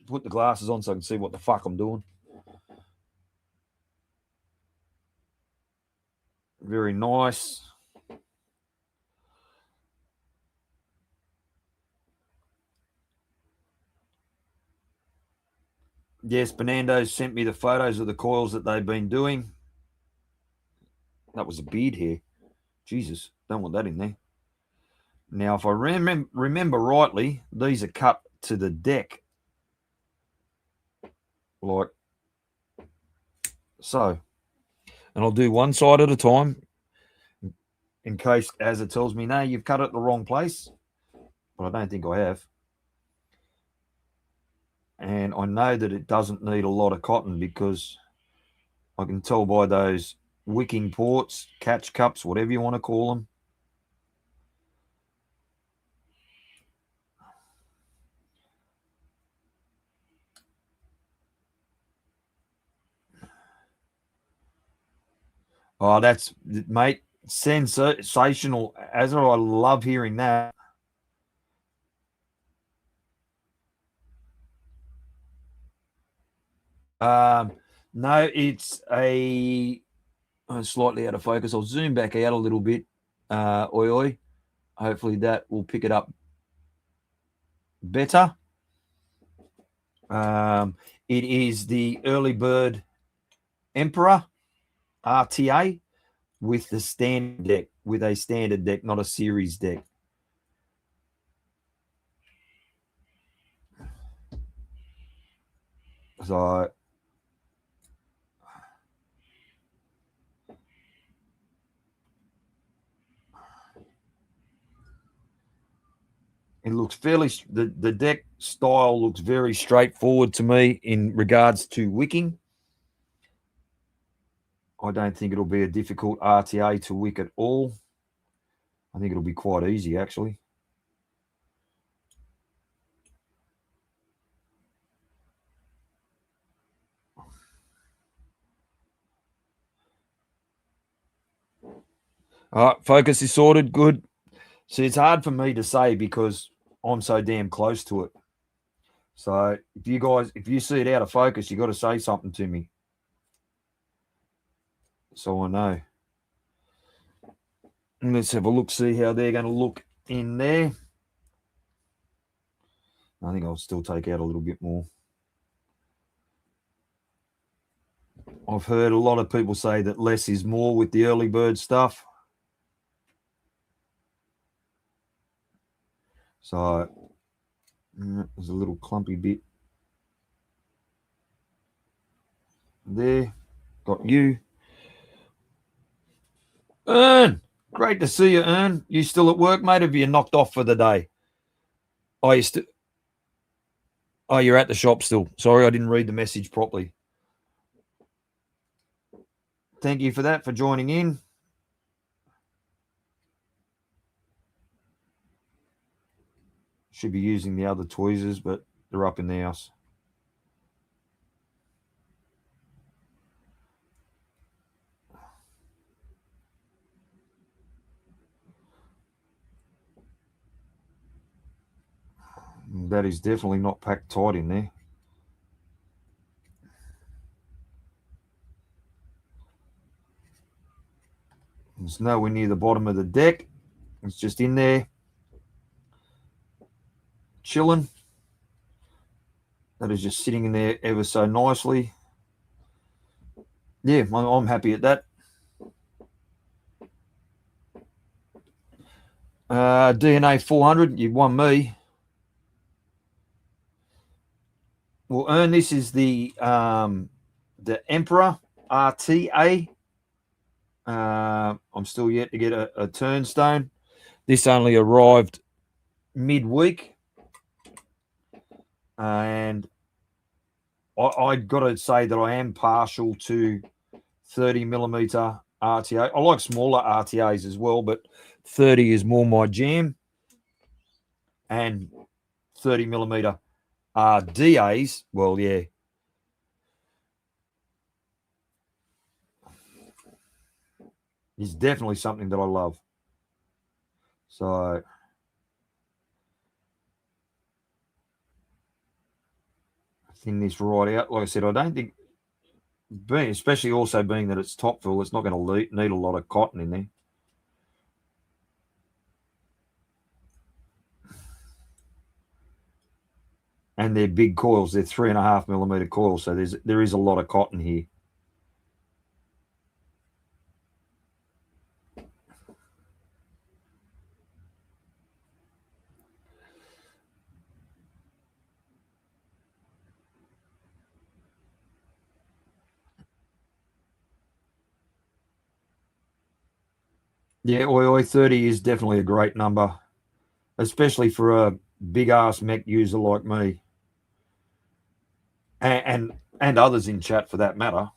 put the glasses on so I can see what the fuck I'm doing. Very nice. Yes, Bernardo sent me the photos of the coils that they've been doing. That was a beard hair. Jesus, don't want that in there. Now, if I remember rightly, these are cut to the deck. Like so. And I'll do one side at a time in case, as it tells me, no, you've cut it the wrong place. But I don't think I have. And I know that it doesn't need a lot of cotton because I can tell by those wicking ports, catch cups, whatever you want to call them. Oh, that's, mate, sensational. Azza, I love hearing that. No, it's slightly out of focus. I'll zoom back out a little bit. Oi. Hopefully that will pick it up better. It is the Early Bird Emperor RTA with the standard deck, with a standard deck, not a series deck. So it looks fairly, the deck style looks very straightforward to me in regards to wicking. I don't think it'll be a difficult RTA to wick at all. I think it'll be quite easy, actually. All right, focus is sorted. Good. See, it's hard for me to say because I'm so damn close to it. So if you see it out of focus, you got to say something to me so I know. And let's have a look, see how they're going to look in there. I think I'll still take out a little bit more. I've heard a lot of people say that less is more with the early bird stuff. So there's a little clumpy bit. There, got you. Ern, great to see you, Ern. You still at work, mate? Have you knocked off for the day? Oh, you're at the shop still. Sorry, I didn't read the message properly. Thank you for that, for joining in. Should be using the other tweezers, but they're up in the house. That is definitely not packed tight in there. It's nowhere near the bottom of the deck. It's just in there, chilling. That is just sitting in there ever so nicely. Yeah, I'm happy at that. DNA 400, you've won me. Well, Ern, this is the Emperor RTA. I'm still yet to get a turnstone. This only arrived midweek. And I got to say that I am partial to 30mm RTA. I like smaller RTAs as well, but 30 is more my jam. And 30mm RDAs, well, yeah. Is definitely something that I love. So thin this right out. Like I said, I don't think, especially also being that it's top fill, it's not going to need a lot of cotton in there. And they're big coils. They're 3.5mm coils, so there is a lot of cotton here. Yeah, Oi 30 is definitely a great number, especially for a big ass mech user like me, and others in chat for that matter.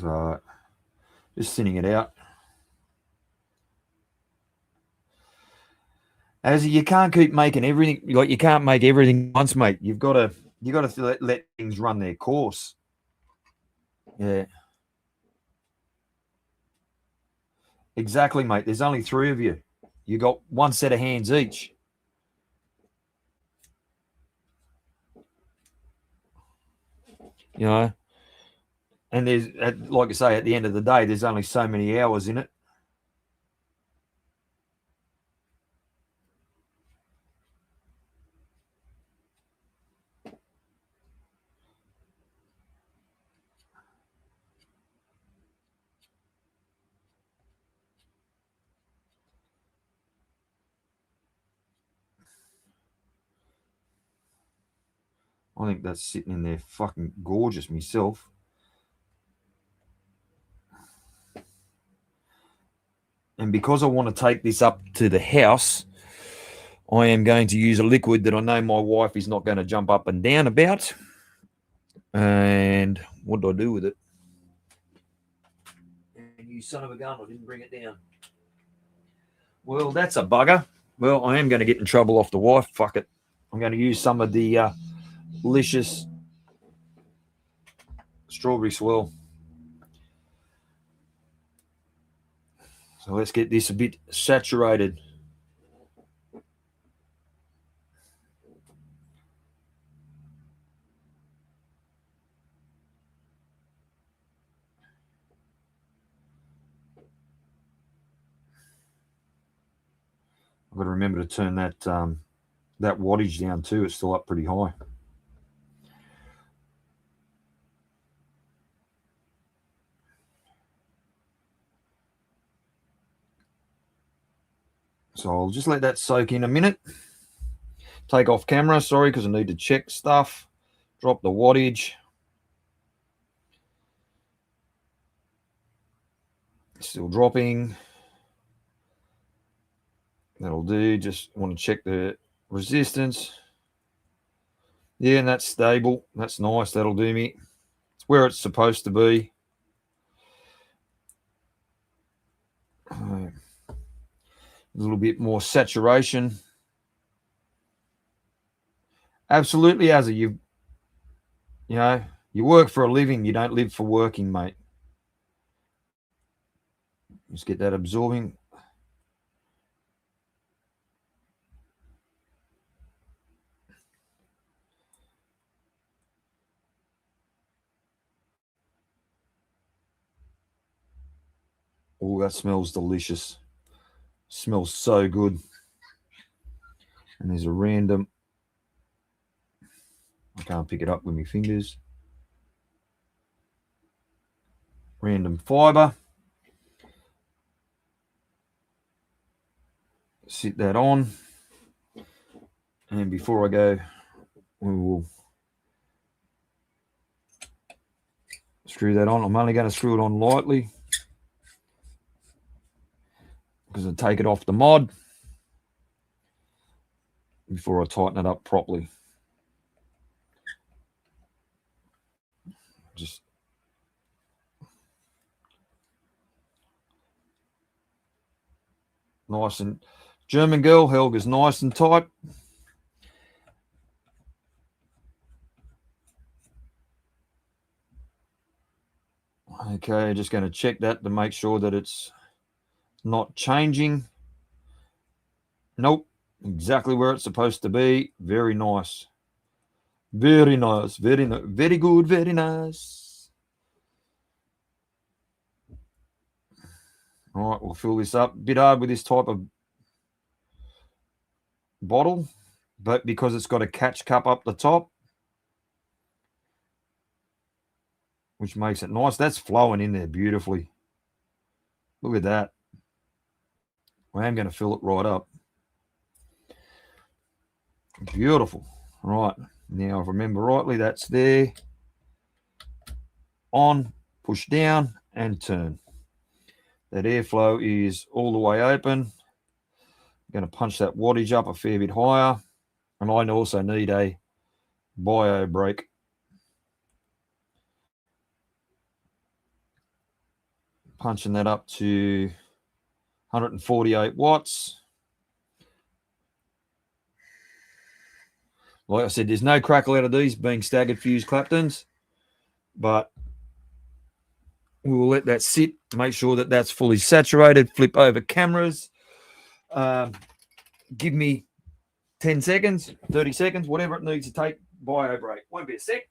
So just thinning it out. As you can't keep making everything, like you can't make everything once, mate. You've got to let things run their course. Yeah, exactly, mate. There's only 3 of you. You got one set of hands each. You know, and there's, like I say, at the end of the day, there's only so many hours in it. I think that's sitting in there fucking gorgeous myself. And because I want to take this up to the house, I am going to use a liquid that I know my wife is not going to jump up and down about. And what do I do with it? And you son of a gun, I didn't bring it down. Well, that's a bugger. Well, I am going to get in trouble off the wife. Fuck it. I'm going to use some of the Lcious strawberry swirl. So let's get this a bit saturated. I've got to remember to turn that that wattage down too. It's still up pretty high. So I'll just let that soak in a minute. Take off camera, sorry, because I need to check stuff. Drop the wattage. Still dropping. That'll do. Just want to check the resistance. Yeah, and that's stable. That's nice. That'll do me. It's where it's supposed to be. A little bit more saturation. Absolutely, Azza. You know, you work for a living. You don't live for working, mate. Just get that absorbing. Oh, that smells delicious. Smells so good. And there's a random, I can't pick it up with my fingers. Random fiber. Sit that on. And before I go, we will screw that on. I'm only going to screw it on lightly because I take it off the mod before I tighten it up properly. Just nice and German girl, Helga's nice and tight. Okay, just going to check that to make sure that it's not changing. Nope, exactly where it's supposed to be. Very nice. Very nice. Very good. Very nice. All right, we'll fill this up. A bit hard with this type of bottle, but because it's got a catch cup up the top, which makes it nice. That's flowing in there beautifully. Look at that. I am going to fill it right up. Beautiful. Right. Now, if I remember rightly, that's there. On, push down, and turn. That airflow is all the way open. I'm going to punch that wattage up a fair bit higher. And I also need a bio brake. Punching that up to 148 watts. Like I said, there's no crackle out of these being staggered fuse Claptons, but we will let that sit, make sure that that's fully saturated, flip over cameras. Give me 10 seconds, 30 seconds, whatever it needs to take, bio brake. Won't be a sec.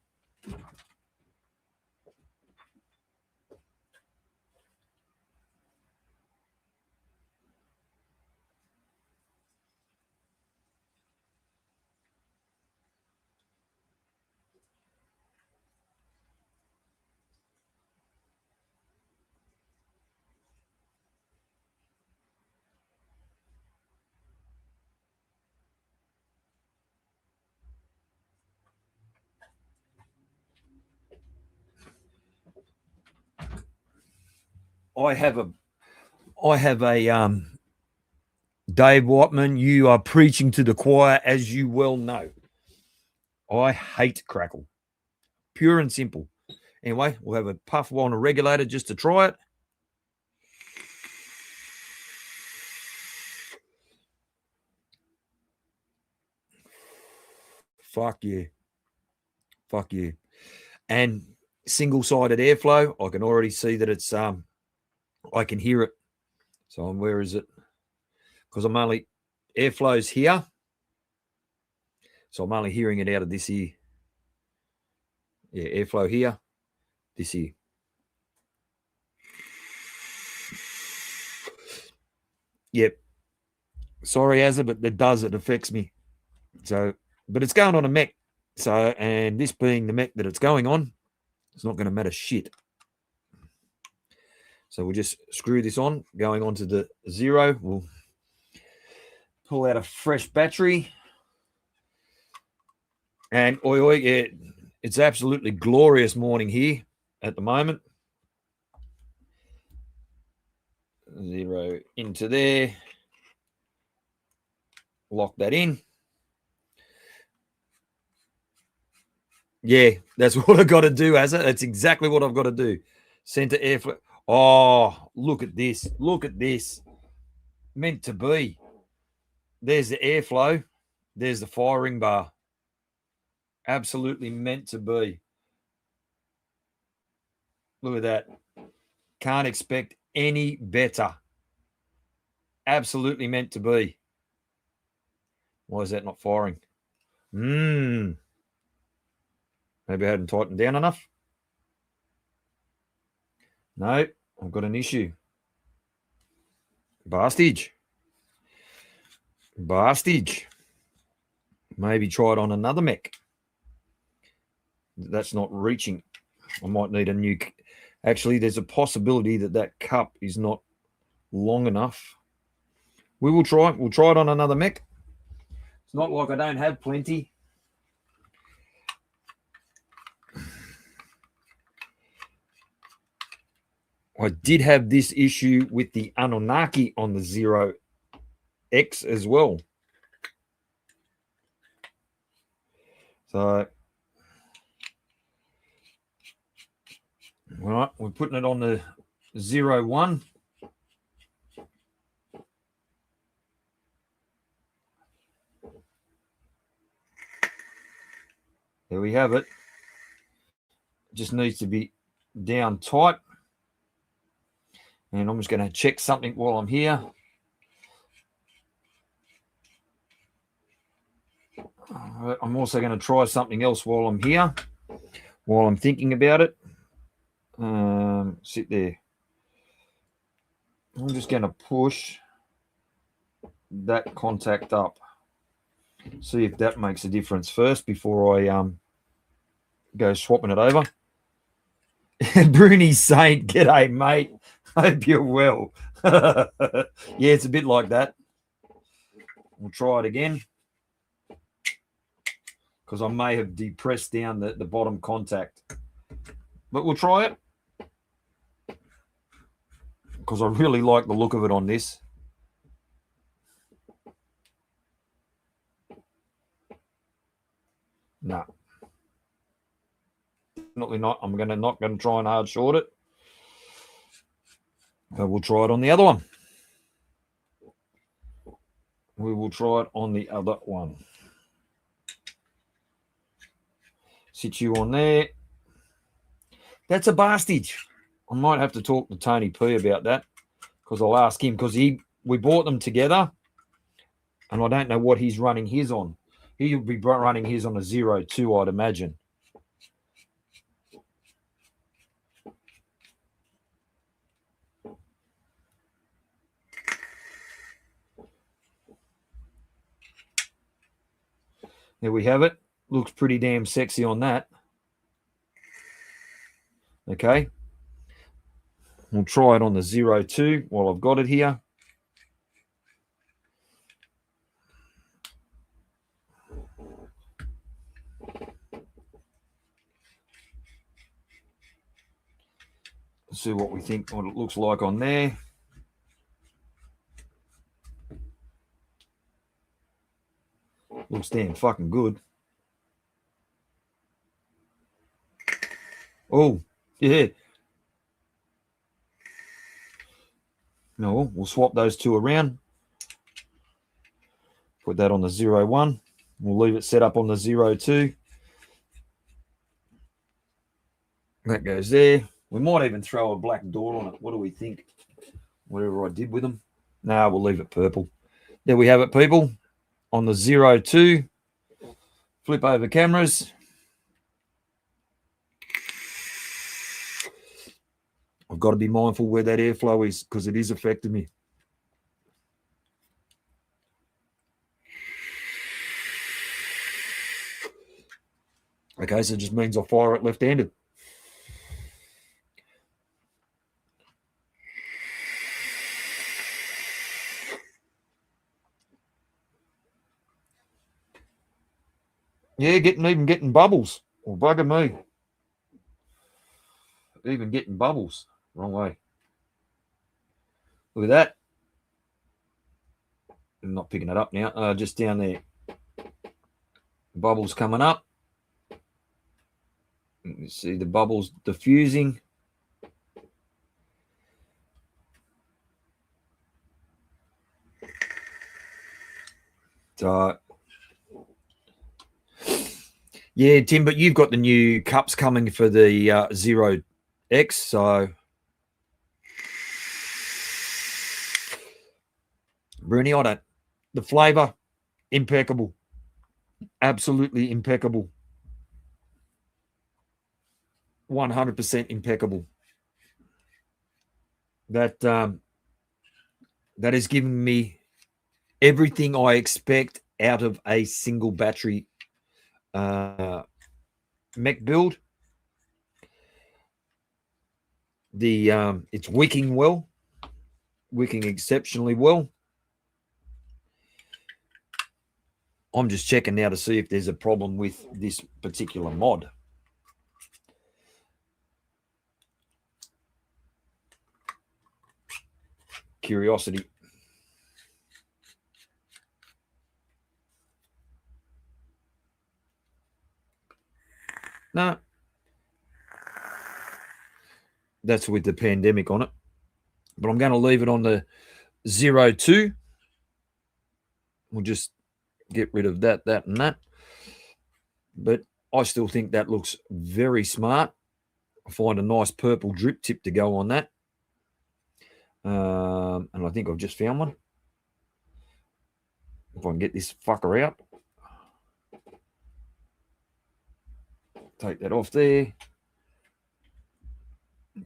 I have a Dave Whiteman, you are preaching to the choir, as you well know. I hate crackle. Pure and simple. Anyway, we'll have a puff on a regulator just to try it. Fuck yeah. Fuck yeah. And single-sided airflow, I can already see that it's I can hear it. So where is it? Because I'm only airflow's here. So I'm only hearing it out of this ear. Yeah, airflow here, this ear. Yep. Sorry, Azza, but it affects me. So, but it's going on a mech. So, and this being the mech that it's going on, it's not going to matter shit. So we'll just screw this on, going on to the 0. We'll Pull out a fresh battery. And yeah, it's absolutely glorious morning here at the moment. 0 into there. Lock that in. Yeah, that's what I've got to do, Asa. That's exactly what I've got to do. Center airflow. Oh, look at this. Look at this. Meant to be. There's the airflow. There's the firing bar. Absolutely meant to be. Look at that. Can't expect any better. Absolutely meant to be. Why is that not firing? Maybe I hadn't tightened down enough. No, I've got an issue. Bastage. Maybe try it on another mech. That's not reaching. I might need a new. Actually, there's a possibility that cup is not long enough. We'll try it on another mech. It's not like I don't have plenty. I did have this issue with the Anunnaki on the 0X as well. So, all right, we're putting it on the 01. There we have it. Just needs to be down tight. And I'm just going to check something while I'm here. I'm also going to try something else while I'm here, while I'm thinking about it. Sit there. I'm just going to push that contact up. See if that makes a difference first before I go swapping it over. Bruni Saint, g'day, mate. Hope you're well. Yeah, it's a bit like that. We'll try it again because I may have depressed down the bottom contact. But we'll try it because I really like the look of it on this. No. Definitely not. I'm not going to try and hard short it. But we'll try it on the other one. We will try it on the other one. Sit you on there. That's a bastage. I might have to talk to Tony P about that because I'll ask him because we bought them together and I don't know what he's running his on. He'll be running his on a 02, I'd imagine. There we have it. Looks pretty damn sexy on that. Okay. We'll try it on the 02 while I've got it here. Let's see what we think, what it looks like on there. Looks damn fucking good. Oh, yeah. No, we'll swap those two around. Put that on the 01. We'll leave it set up on the 02. That goes there. We might even throw a black door on it. What do we think? Whatever I did with them. No, we'll leave it purple. There we have it, people. On the 02. Flip over cameras. I've got to be mindful where that airflow is because it is affecting me. Okay, so it just means I'll fire it left-handed. Yeah, even getting bubbles. Or bugger me. Even getting bubbles. Wrong way. Look at that. I'm not picking it up now. Just down there. Bubbles coming up. You see the bubbles diffusing. So, yeah, Tim, but you've got the new cups coming for the Zero X, so Bruni, I don't. The flavour, impeccable, absolutely impeccable, 100% impeccable. That that has given me everything I expect out of a single battery mech build. The it's wicking well, wicking exceptionally well. I'm just checking now to see if there's a problem with this particular mod. Curiosity. No. That's with the pandemic on it. But I'm going to leave it on the 02. We'll just get rid of that, and that. But I still think that looks very smart. I find a nice purple drip tip to go on that. And I think I've just found one. If I can get this fucker out. Take that off there.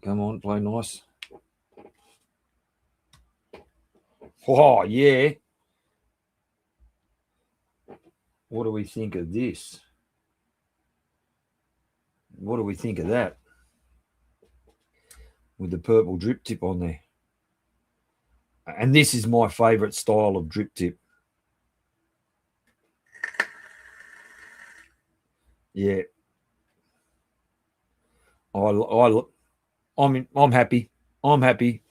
Come on, play nice. Oh, yeah. What do we think of this? What do we think of that? With the purple drip tip on there. And this is my favorite style of drip tip. Yeah. I'm happy. I'm happy.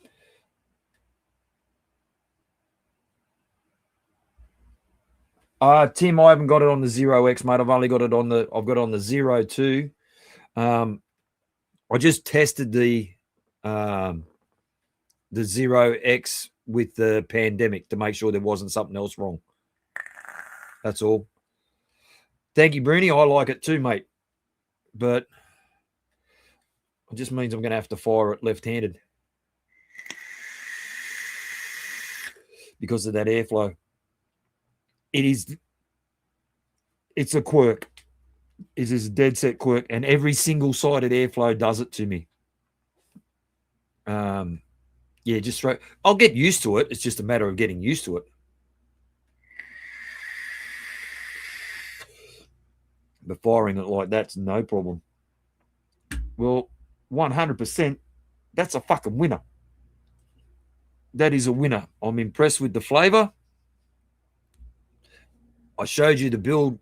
Tim, I haven't got it on the 0X, mate. I've got it on the 02. I just tested the 0X with the pandemic to make sure there wasn't something else wrong. That's all. Thank you, Bruni. I like it too, mate. But it just means I'm going to have to fire it left-handed because of that airflow. It's a quirk. It is a dead set quirk, and every single-sided airflow does it to me. Yeah, just throw. I'll get used to it. It's just a matter of getting used to it. But firing it like that's no problem. Well, 100%, that's a fucking winner. That is a winner. I'm impressed with the flavor. I showed you the build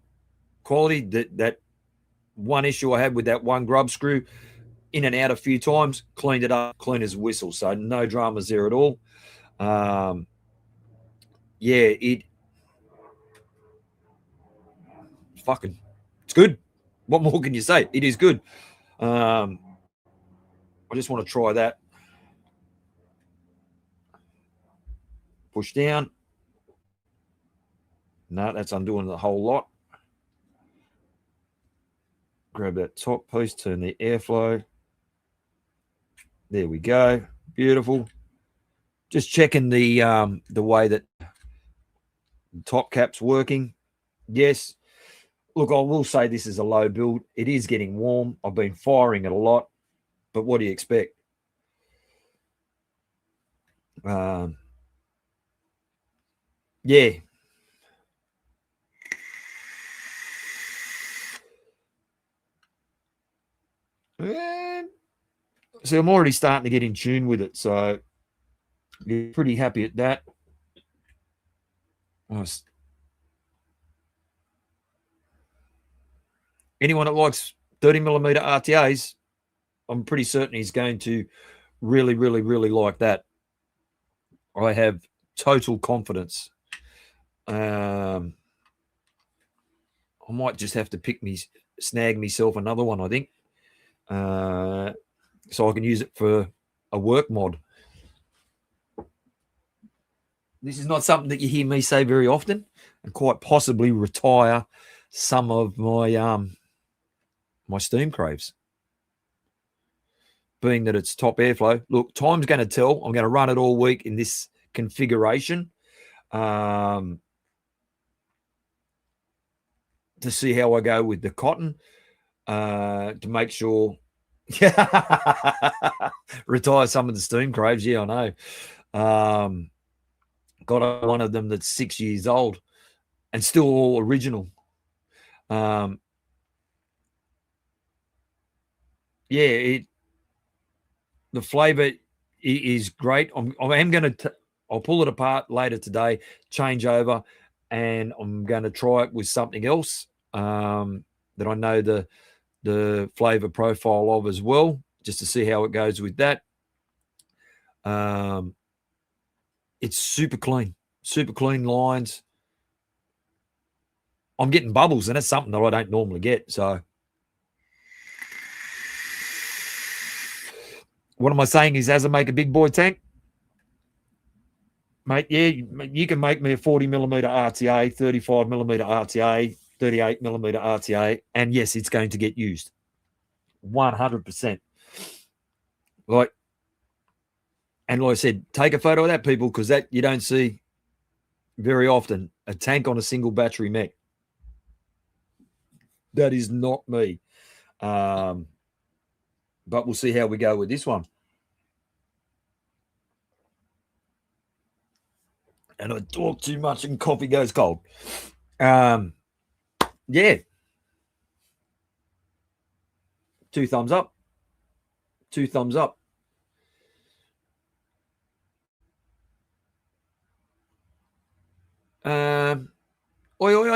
quality. That one issue I had with that one grub screw, in and out a few times, cleaned it up, clean as a whistle. So no dramas there at all. Yeah, it's good. What more can you say? It is good. I just want to try that. Push down. No, that's undoing the whole lot. Grab that top piece, turn the airflow. There we go. Beautiful. Just checking the way that the top cap's working. Yes. Look, I will say this is a low build. It is getting warm. I've been firing it a lot. But what do you expect? Yeah. And so I'm already starting to get in tune with it. So you're pretty happy at that. anyone that likes 30mm RTAs, I'm pretty certain he's going to really, really, really like that. I have total confidence. I might just have to snag myself another one, I think, so I can use it for a work mod. This is not something that you hear me say very often, and quite possibly retire some of my my SteamCraves, being that it's top airflow. Look, time's going to tell. I'm going to run it all week in this configuration to see how I go with the cotton, to make sure retire some of the SteamCraves. Yeah, I know. Got one of them that's 6 years old and still all original. Yeah, the flavor is great. I'll pull it apart later today, change over, and I'm going to try it with something else that I know the flavor profile of as well, just to see how it goes with that. It's super clean lines. I'm getting bubbles, and that's something that I don't normally get. So what am I saying is, as I make a big boy tank, mate, yeah, you can make me a 40mm RTA, 35mm RTA, 38mm RTA, and yes, it's going to get used 100%. Like I said, take a photo of that, people, because that you don't see very often, a tank on a single battery mech. That is not me. But we'll see how we go with this one. And I talk too much and coffee goes cold. Yeah. 2 thumbs up. 2 thumbs up. I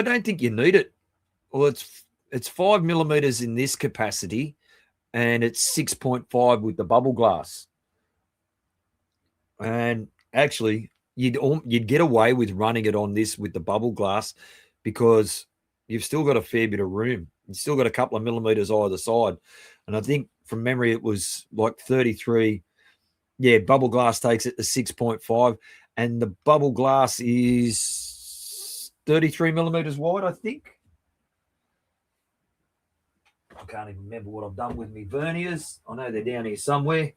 don't think you need it. Well, it's 5mm in this capacity, and it's 6.5 with the bubble glass. And actually, you'd get away with running it on this with the bubble glass, because you've still got a fair bit of room. You've still got a couple of millimeters either side. And I think from memory, it was like 33. Yeah, bubble glass takes it to 6.5. And the bubble glass is 33mm wide, I think. I can't even remember what I've done with my verniers. I know they're down here somewhere.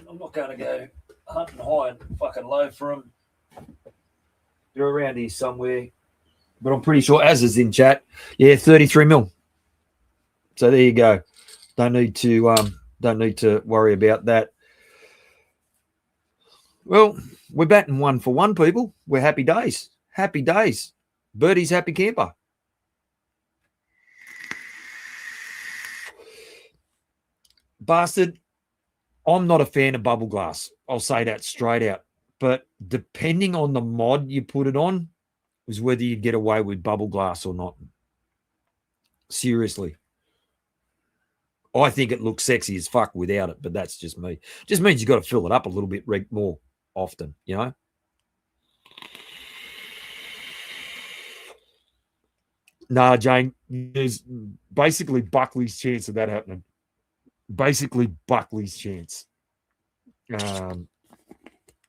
I'm not going to go hunting high and fucking low for them. They're around here somewhere. But I'm pretty sure Az is in chat. Yeah, 33mm. So there you go. Don't need to worry about that. Well, we're batting 1 for 1, people. We're happy days. Happy days. Birdie's happy camper. Bastard, I'm not a fan of bubble glass. I'll say that straight out. But depending on the mod you put it on is whether you get away with bubble glass or not. Seriously. I think it looks sexy as fuck without it, but that's just me. Just means you've got to fill it up a little bit more often, you know? Nah, Jane, there's basically Buckley's chance of that happening. Basically Buckley's chance.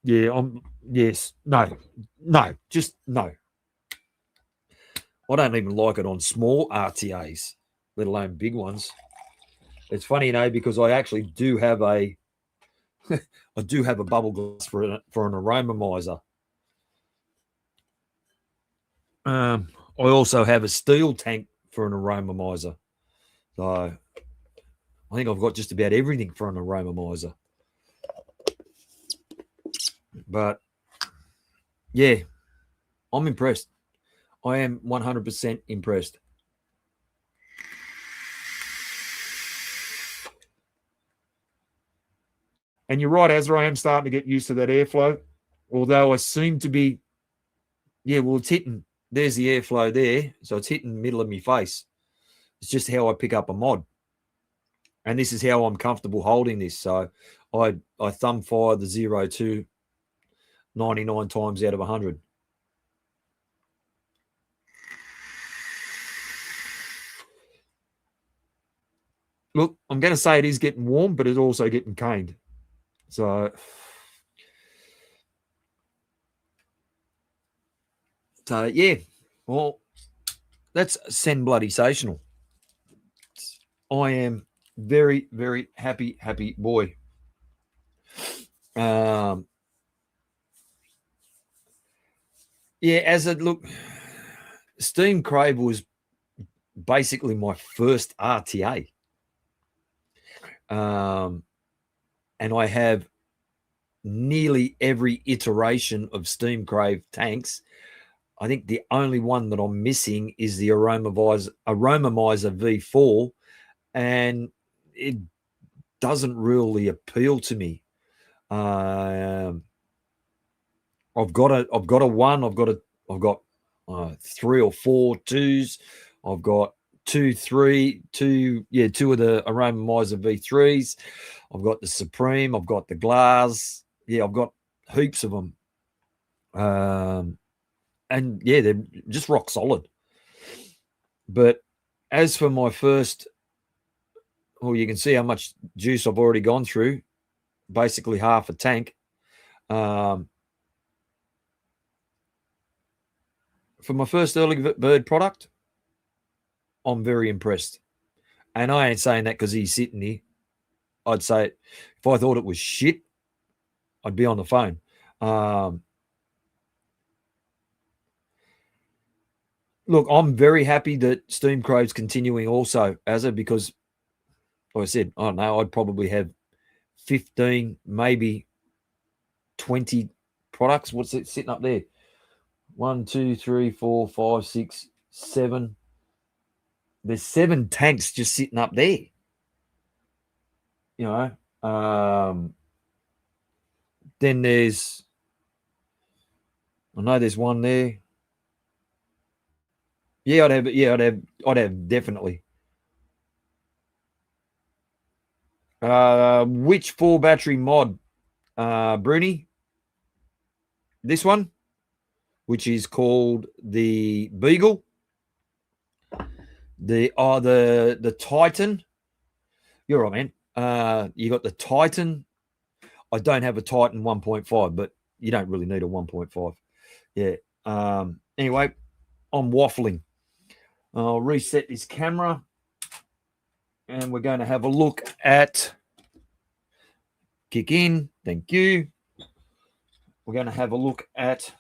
Yes, no, just no. I don't even like it on small RTAs, let alone big ones. It's funny, because I actually do have a bubble glass for an aromamizer. I also have a steel tank for an aromamizer. So I think I've got just about everything for an aromamizer. But yeah, I'm impressed. I am 100% impressed. And you're right, Ezra, I am starting to get used to that airflow. Although I seem to be, it's hitting there's the airflow there. So it's hitting the middle of my face. It's just how I pick up a mod. And this is how I'm comfortable holding this. So I thumb fire the 0 to 99 times out of 100. Look, I'm going to say it is getting warm, but it's also getting caned. So yeah, well, that's Sen Bloody Sational. I am very, very happy boy. Yeah, as it look, SteamCraft was basically my first RTA. And I have nearly every iteration of SteamCraft tanks. I think the only one that I'm missing is the Aromamizer V4, and it doesn't really appeal to me. I've got a one. I've got 3 or 4 twos. I've got 2 of the Aromamizer V3s. I've got the Supreme. I've got the Glass. Yeah, I've got heaps of them. And yeah, they're just rock solid. But as for my first, well, you can see how much juice I've already gone through. Basically half a tank. For my first early bird product, I'm very impressed. And I ain't saying that because he's sitting here. I'd say if I thought it was shit, I'd be on the phone. Look, I'm very happy that SteamCraft's continuing also, because, like I said, I don't know, I'd probably have 15, maybe 20 products. What's it sitting up there? 1, 2, 3, 4, 5, 6, 7. There's 7 tanks just sitting up there. You know, then there's, I know there's one there. Yeah, I'd have definitely. Which 4 battery mod, Bruni? This one, which is called the Beagle. The Titan. You're right, man. You got the Titan. I don't have a Titan 1.5, but you don't really need a 1.5. Yeah. Anyway, I'm waffling. I'll reset this camera, and we're going to have a look at. Kick in. Thank you. We're going to have a look at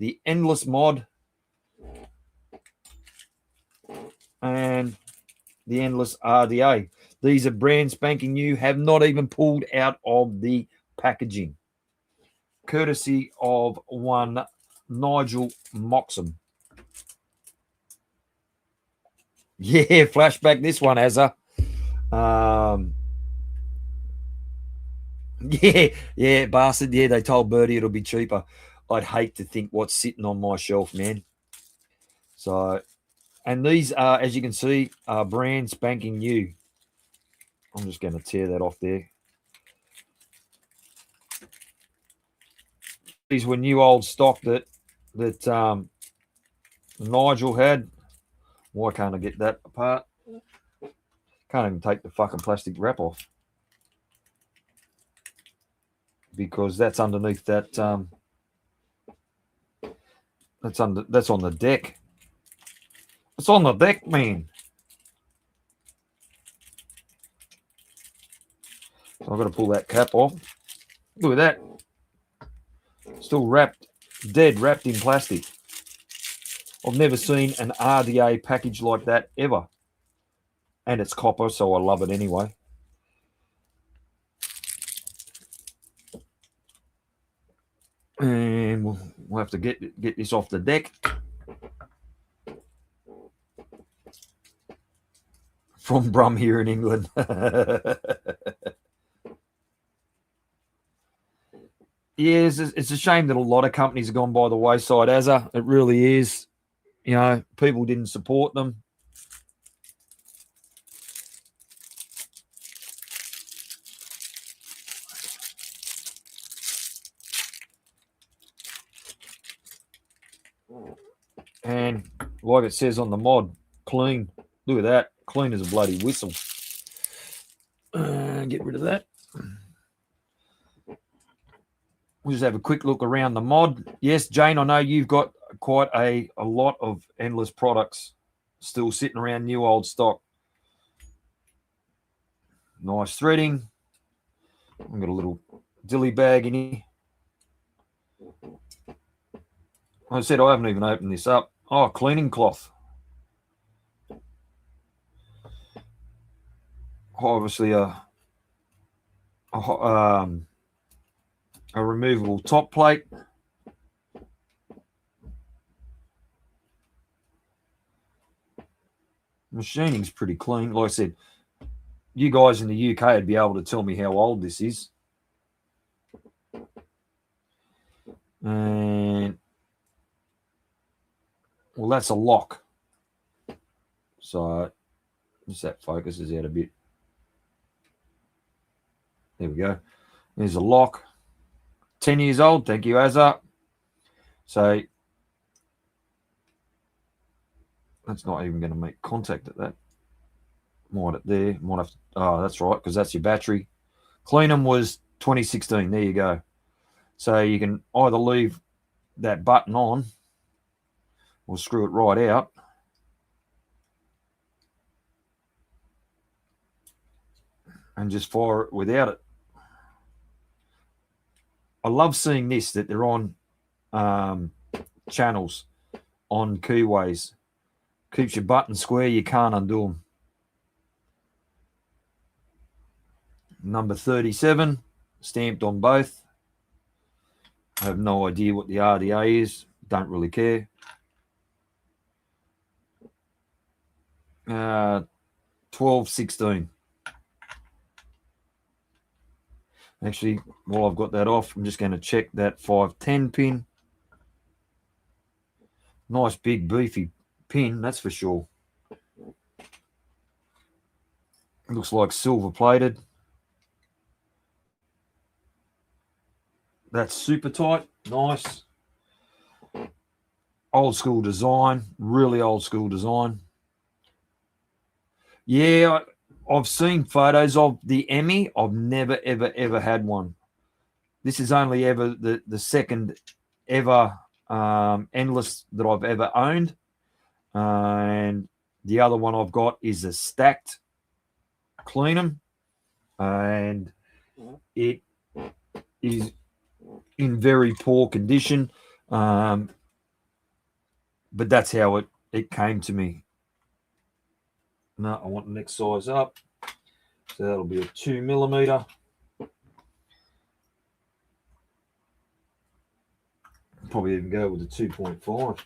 the Endless mod and the Endless RDA. These are brand spanking new, have not even pulled out of the packaging, courtesy of one Nigel Moxham. Yeah, flashback this one, Azza. Yeah, bastard. Yeah, they told Birdy it'll be cheaper. I'd hate to think what's sitting on my shelf, man. So, and these are, as you can see, are brand spanking new. I'm just going to tear that off there. These were new old stock that Nigel had. Why can't I get that apart? Can't even take the fucking plastic wrap off, because that's underneath that. That's on the deck. It's on the deck, man. So I've got to pull that cap off. Look at that. Still wrapped in plastic. I've never seen an RDA package like that ever. And it's copper, so I love it anyway. And we'll have to get this off the deck. From Brum here in England. Yeah, it's a shame that a lot of companies have gone by the wayside, Azza. It really is. you know, people didn't support them. And like it says on the mod, clean. Look at that. Clean as a bloody whistle. Get rid of that. We'll just have a quick look around the mod. Yes, Jane, I know you've got quite a lot of endless products still sitting around, new old stock. Nice threading. I've got a little dilly bag in here. Like I said, I haven't even opened this up. Oh, cleaning cloth. Obviously a removable top plate. Machining's pretty clean. Like I said, you guys in the UK would be able to tell me how old this is. And well, that's a lock. So just that focuses out a bit. There we go. There's a lock. 10 years old. Thank you, Azza. So that's not even going to make contact at that. Might it there. Might have to, oh, that's right, because that's your battery. Clean them was 2016. There you go. So you can either leave that button on or screw it right out. And just fire it without it. I love seeing this, that they're on channels, on keyways. Keeps your button square, you can't undo them. Number 37, stamped on both. I have no idea what the RDA is. Don't really care. 1216. Actually, while I've got that off, I'm just going to check that 510 pin. Nice big beefy pin, that's for sure. It looks like silver plated. That's super tight. Nice. Old school design. Really old school design. Yeah, I've seen photos of the Emmy. I've never, ever, ever had one. This is only ever the second ever endless that I've ever owned. And the other one I've got is a stacked Clean'em. And it is in very poor condition. But that's how it came to me. No, I want the next size up. So that'll be a 2mm. Probably even go with a 2.5.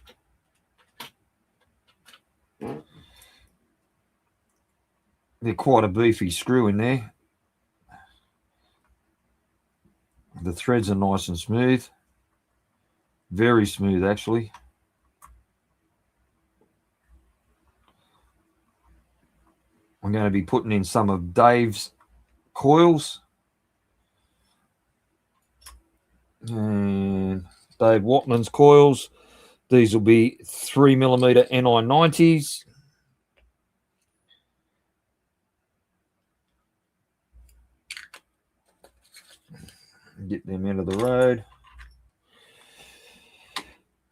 They're quite a beefy screw in there. The threads are nice and smooth. Very smooth, actually. I'm going to be putting in some of Dave's coils. And Dave Watman's coils. These will be 3mm NI90s. Get them out of the road.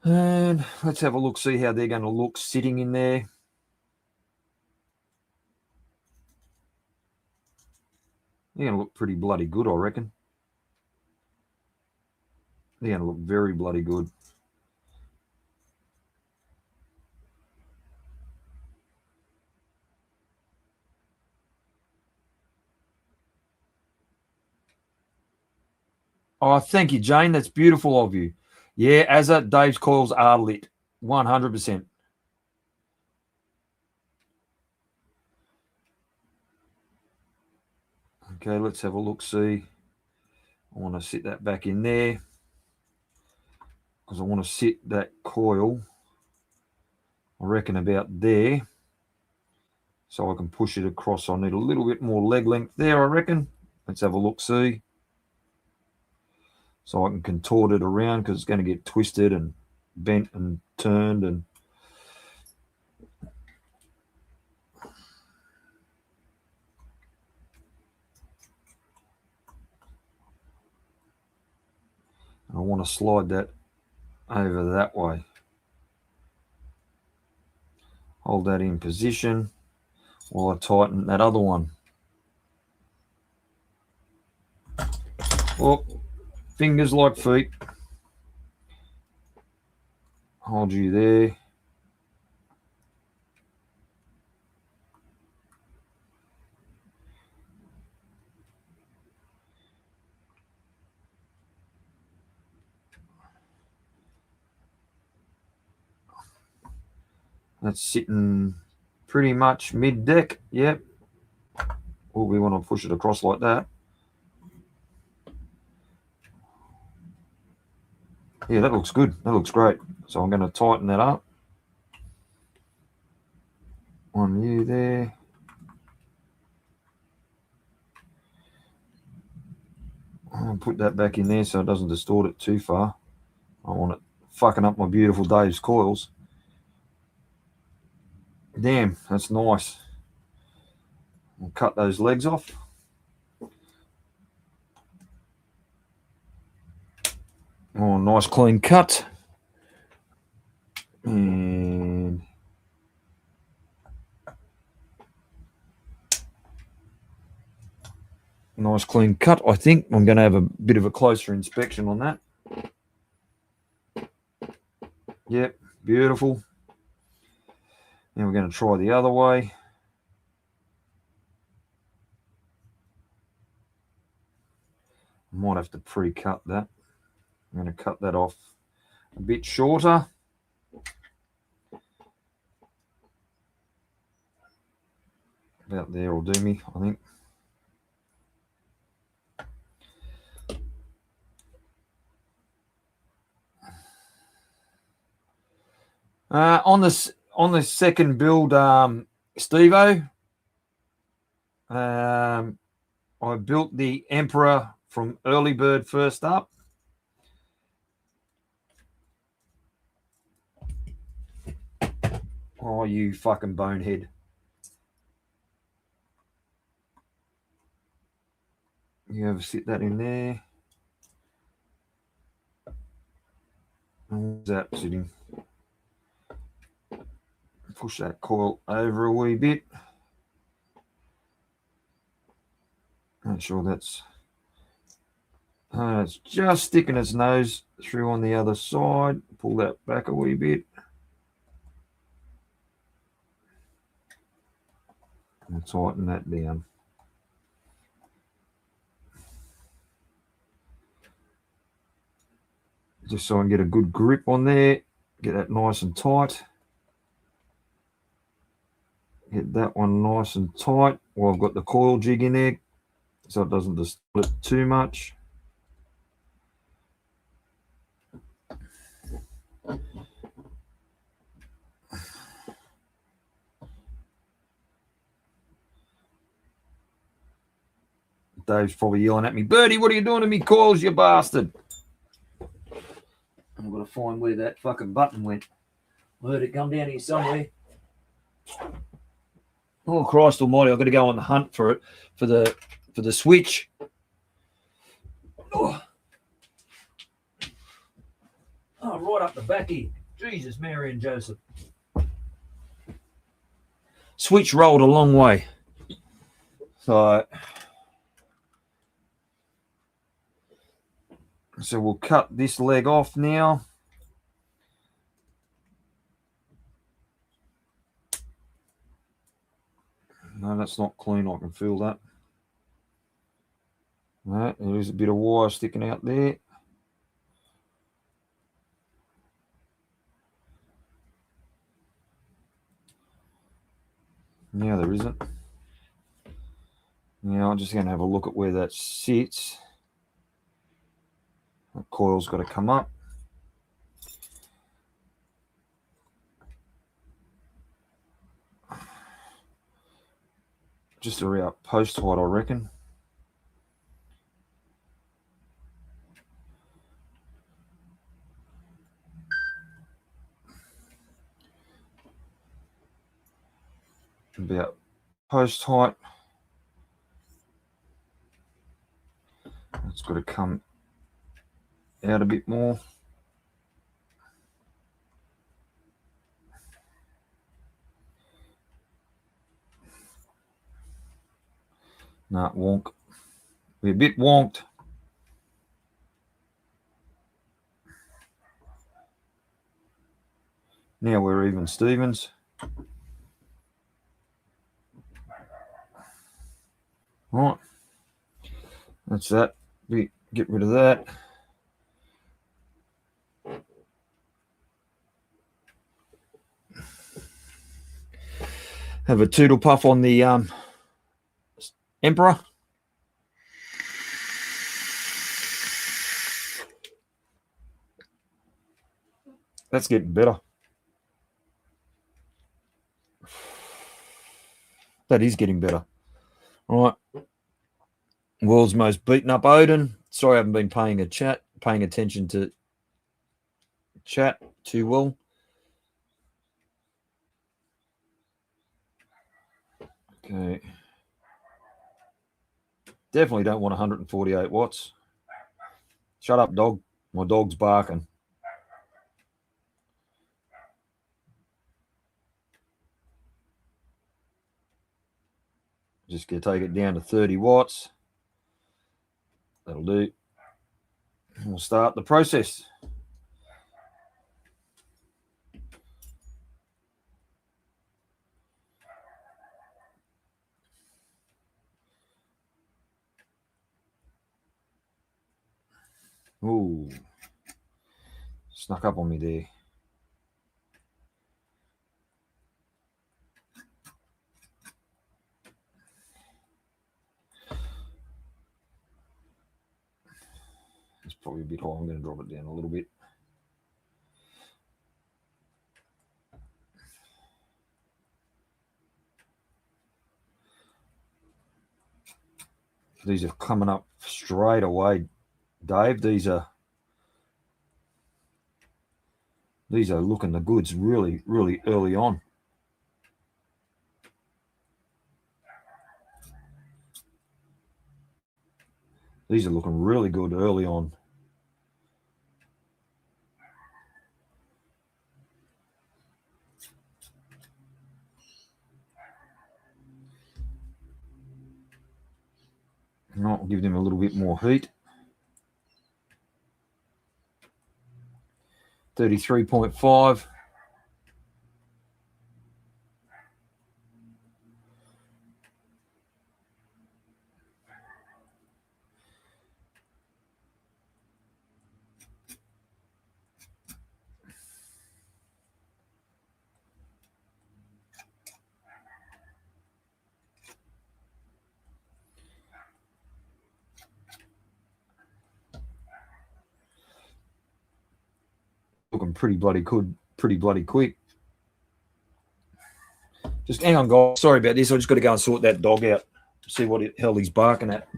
And let's have a look, see how they're going to look sitting in there. They're going to look pretty bloody good, I reckon. They're going to look very bloody good. Oh, thank you, Jane. That's beautiful of you. Yeah, Azza, Dave's coils are lit. 100%. Okay, let's have a look, see. I want to sit that back in there because I want to sit that coil I reckon about there. So I can push it across. I need a little bit more leg length there, I reckon. Let's have a look, see. So I can contort it around because it's going to get twisted and bent and turned. And I want to slide that over that way. Hold that in position while I tighten that other one. Oh, fingers like feet. Hold you there. That's sitting pretty much mid-deck. Yep. Oh, we want to push it across like that. Yeah, that looks good. That looks great. So I'm going to tighten that up. On you there. I'll put that back in there so it doesn't distort it too far. I want it fucking up my beautiful Dave's coils. Damn, that's nice. I'll cut those legs off. Oh, nice clean cut. And nice clean cut. I think I'm going to have a bit of a closer inspection on that. Yep, beautiful. Now we're going to try the other way. I might have to pre-cut that. I'm going to cut that off a bit shorter. About there will do me, I think. On the second build, Stevo, I built the Emperor from Early Bird first up. Oh, you fucking bonehead. You ever sit that in there? Where's that sitting? Push that coil over a wee bit. Make sure that's it's just sticking its nose through on the other side. Pull that back a wee bit. And tighten that down. Just so I can get a good grip on there. Get that nice and tight. Get that one nice and tight while I've got the coil jig in there so it doesn't distort it too much. Dave's probably yelling at me, Birdie, what are you doing to me coils, you bastard? I've got to find where that fucking button went. I heard it come down here somewhere. Oh, Christ almighty, I've got to go on the hunt for it, for the switch. Oh, right up the back here. Jesus, Mary and Joseph. Switch rolled a long way. So we'll cut this leg off now. No, that's not clean. I can feel that. Right, there is a bit of wire sticking out there. Now there isn't. Now I'm just going to have a look at where that sits. The coil's got to come up. just around post height, I reckon. About post height. It's got to come out a bit more. Nah, wonk. We're a bit wonked. Now we're even Stevens. Right. That's that. Get rid of that. Have a toodle puff on the Emperor. That's getting better. That is getting better. All right. World's most beaten up Odin. Sorry, I haven't been paying attention to chat too well. Okay. Definitely don't want 148 watts. Shut up, dog. My dog's barking. Just going to take it down to 30 watts. That'll do. We'll start the process. Ooh. Snuck up on me there. It's probably a bit high. I'm going to drop it down a little bit. These are coming up straight away, Dave. These are looking the goods really, really early on. These are looking really good early on. I'll give them a little bit more heat. 33.5. Looking pretty bloody good, pretty bloody quick. Just hang on, guys. Sorry about this. I just got to go and sort that dog out. See what the hell he's barking at.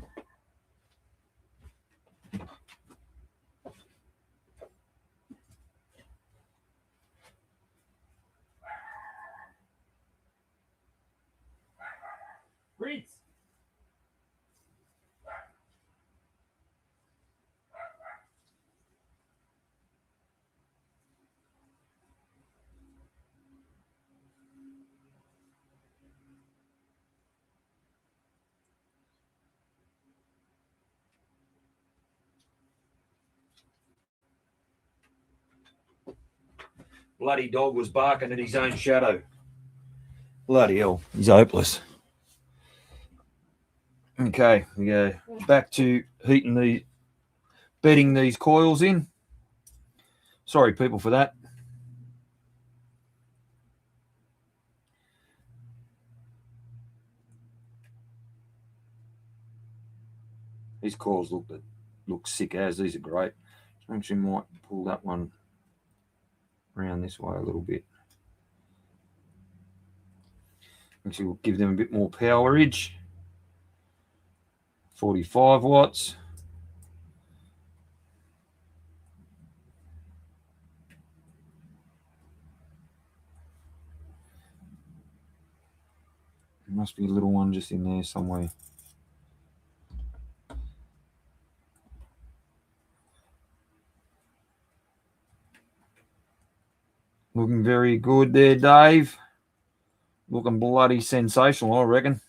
Ritz. Bloody dog was barking at his own shadow. Bloody hell, he's hopeless. Okay, we go back to bedding these coils in. Sorry, people, for that. These coils look sick as. These are great. Actually might pull that one around this way a little bit. Actually, we'll give them a bit more powerage. 45 watts. There must be a little one just in there somewhere. Looking very good there, Dave. Looking bloody sensational, I reckon.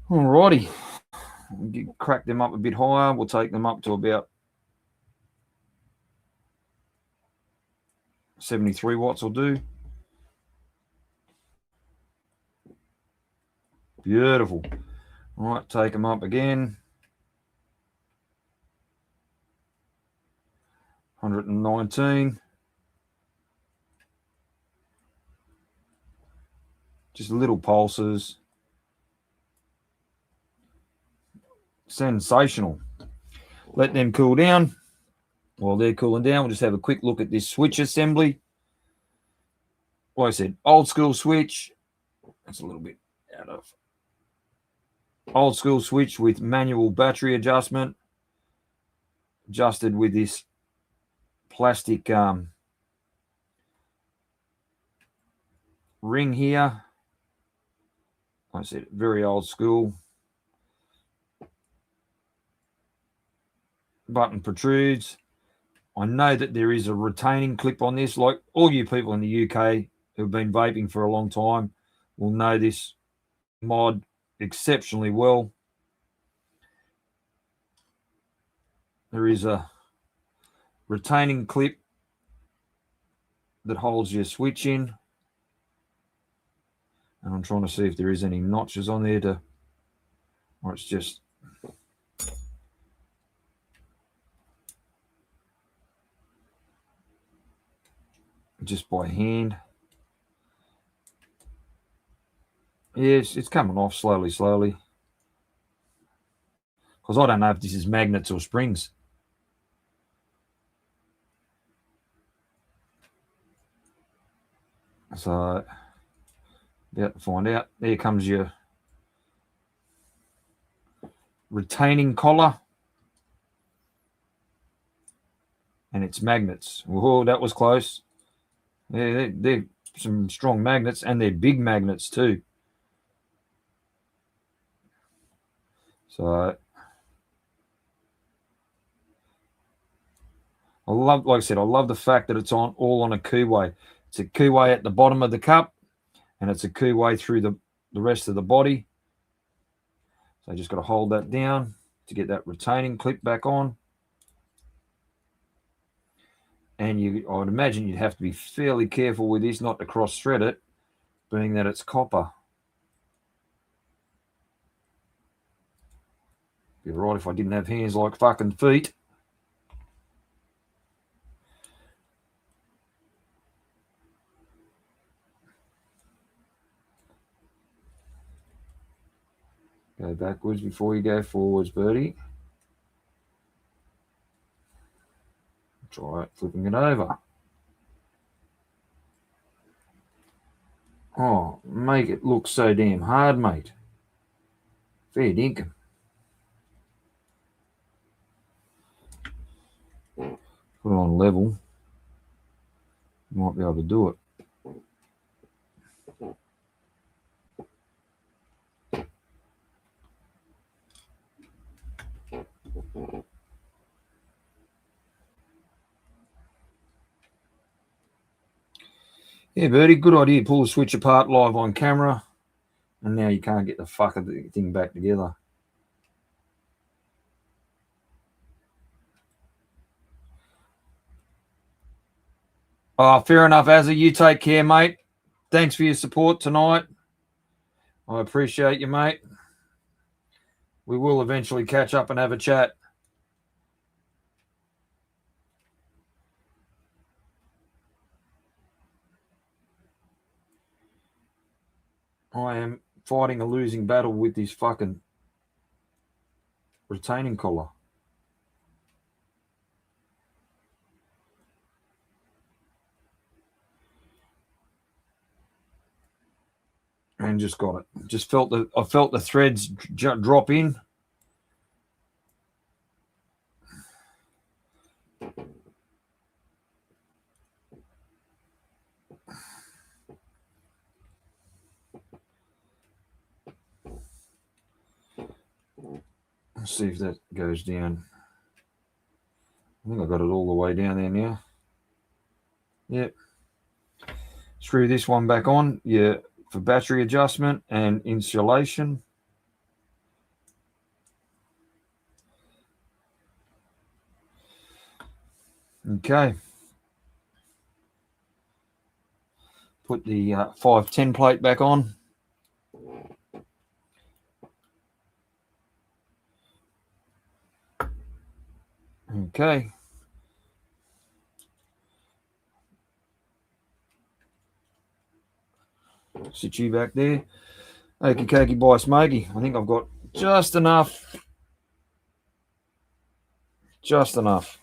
Alrighty. We'll crack them up a bit higher. We'll take them up to about 73 watts will do. Beautiful. All right, take them up again. 119. Just little pulses. Sensational. Let them cool down. While they're cooling down, we'll just have a quick look at this switch assembly. Like I said, old school switch. That's a little bit out of. Old school switch with manual battery adjustment. Adjusted with this plastic ring here. Like I said, very old school. Button protrudes. I know that there is a retaining clip on this. Like all you people in the UK who've been vaping for a long time will know this mod exceptionally well. There is a retaining clip that holds your switch in. And I'm trying to see if there is any notches on there to, or it's just by hand. Yes, it's coming off slowly. Because I don't know if this is magnets or springs. So, about to find out. There comes your retaining collar. And it's magnets. Whoa, that was close. Yeah, they're some strong magnets, and they're big magnets too. So I love, like I said, I love the fact that it's all on a keyway. It's a keyway at the bottom of the cup, and it's a keyway through the rest of the body. So I just got to hold that down to get that retaining clip back on. And I would imagine you'd have to be fairly careful with this not to cross thread it, being that it's copper. Be right if I didn't have hands like fucking feet. Go backwards before you go forwards, Birdie. Try flipping it over. Oh, make it look so damn hard, mate. Fair dinkum. Put it on level. Might be able to do it. Yeah, Birdie, good idea. Pull the switch apart live on camera. And now you can't get the fuck of the thing back together. Oh, fair enough, Azza. You take care, mate. Thanks for your support tonight. I appreciate you, mate. We will eventually catch up and have a chat. I am fighting a losing battle with this fucking retaining collar. just got it. Just I felt the threads drop in. Let's see if that goes down. I think I got it all the way down there now. Yep. Screw this one back on, yeah, for battery adjustment and insulation. Okay. Put the 510 plate back on. Okay. Sit you back there. Okie dokie, by Smokey. I think I've got just enough. Just enough.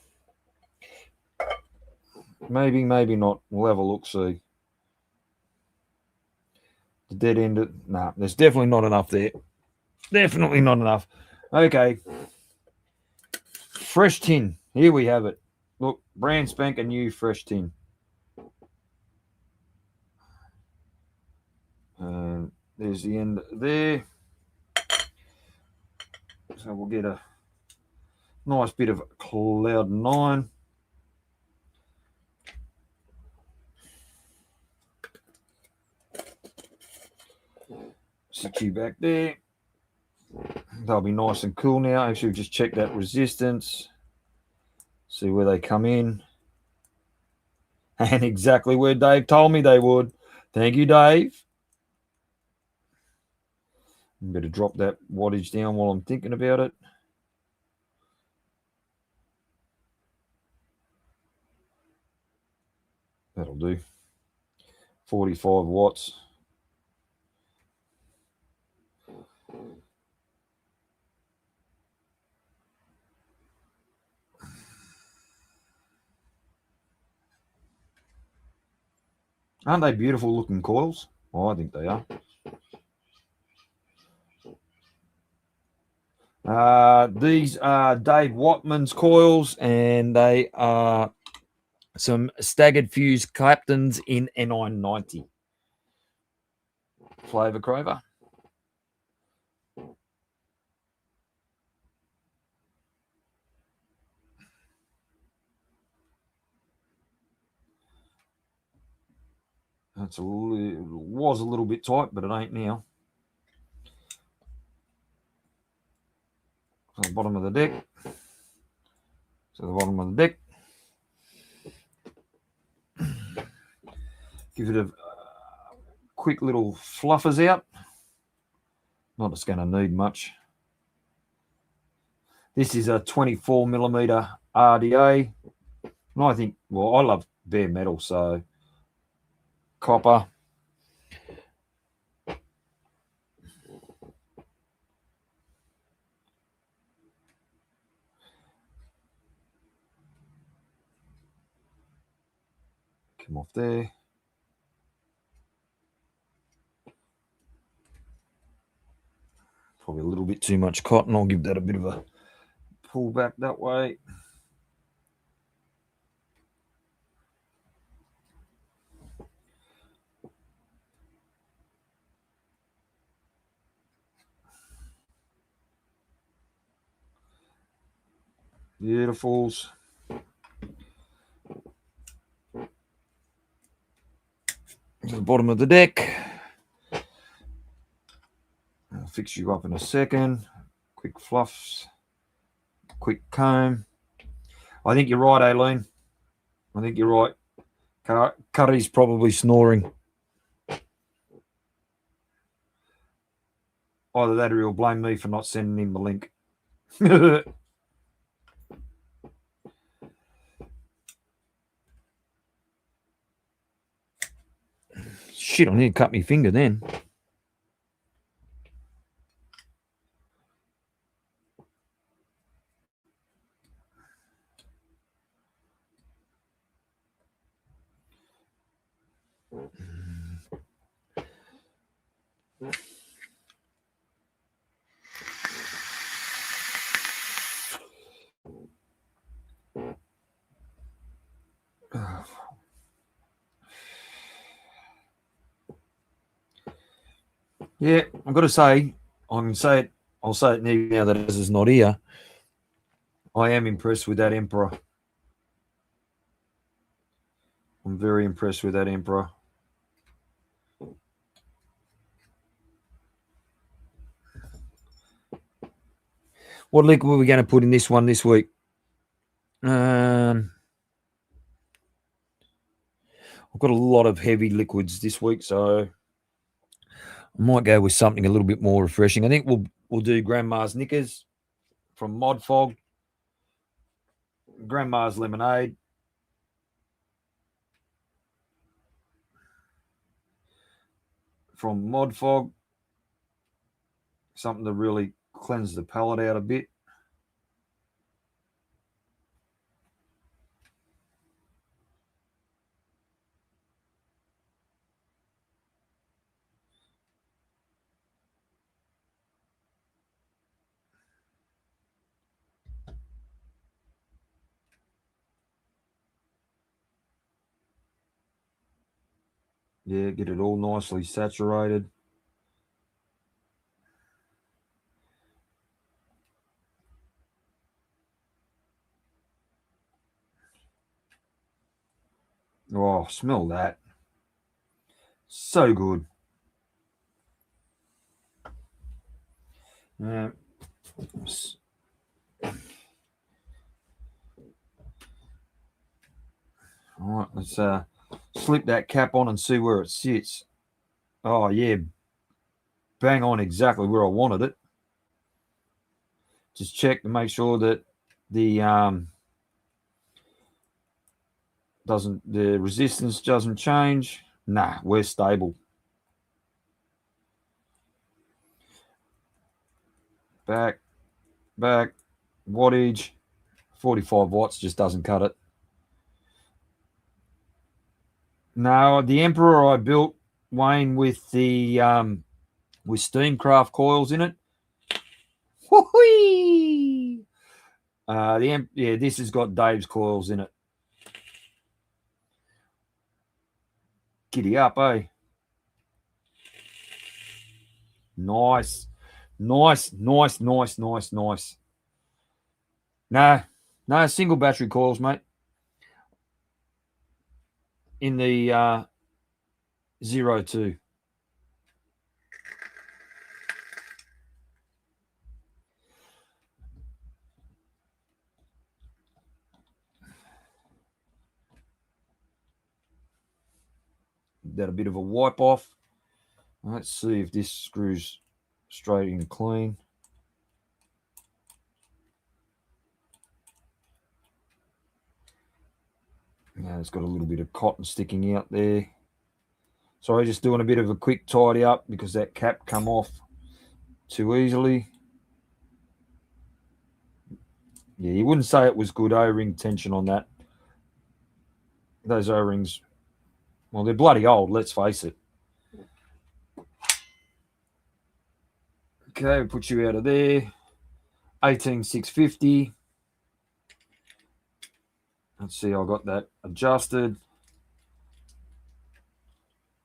Maybe, maybe not. We'll have a look, see. The dead end. Nah, there's definitely not enough there. Definitely not enough. Okay. Fresh tin. Here we have it. Look, brand spanking new fresh tin. And there's the end there. So we'll get a nice bit of cloud 9. Sit you back there. They'll be nice and cool now. Actually, just check that resistance. See where they come in. And exactly where Dave told me they would. Thank you, Dave. Better drop that wattage down while I'm thinking about it. That'll do. 45 watts. Aren't they beautiful looking coils? Oh, I think they are. These are Dave Watman's coils, and they are some staggered fuse Claptons in Ni90. Flavour Craver. It was a little bit tight, but it ain't now. To the bottom of the deck. To the bottom of the deck. Give it a quick little fluffers out. Not it's going to need much. This is a 24mm RDA. And I think, well, I love bare metal, so copper. Come off there. Probably a little bit too much cotton. I'll give that a bit of a pull back that way. Beautifuls. To the bottom of the deck. I'll fix you up in a second. Quick fluffs. Quick comb. I think you're right, Aileen. I think you're right. Curry's probably snoring. Either that or he'll blame me for not sending him the link. Shit, I need to cut my finger then. Yeah, I've got to say, I can say it. I'll say it now that Ez is not here. I am impressed with that Emperor. I'm very impressed with that Emperor. What liquid are we going to put in this one this week? I've got a lot of heavy liquids this week, so I might go with something a little bit more refreshing. I think we'll do Grandma's Knickers from ModFog, Grandma's Lemonade, from ModFog, something to really cleanse the palate out a bit. Yeah, get it all nicely saturated. Oh, smell that. So good. All right, let's slip that cap on and see where it sits. Oh, yeah. Bang on exactly where I wanted it. Just check to make sure that the resistance doesn't change. Nah, we're stable. Back, wattage, 45 watts just doesn't cut it. No, the Emperor I built, Wayne, with the with SteamCraft coils in it. Whoo-wee! This has got Dave's coils in it. Giddy up, eh? Nice. No, single battery coils, mate. In the 02. That a bit of a wipe off. Let's see if this screws straight and clean. Now it's got a little bit of cotton sticking out there. Sorry, just doing a bit of a quick tidy up because that cap come off too easily. Yeah, you wouldn't say it was good O-ring tension on that. Those O-rings, well, they're bloody old, let's face it. Okay, we'll put you out of there. 18650. Let's see, I got that adjusted.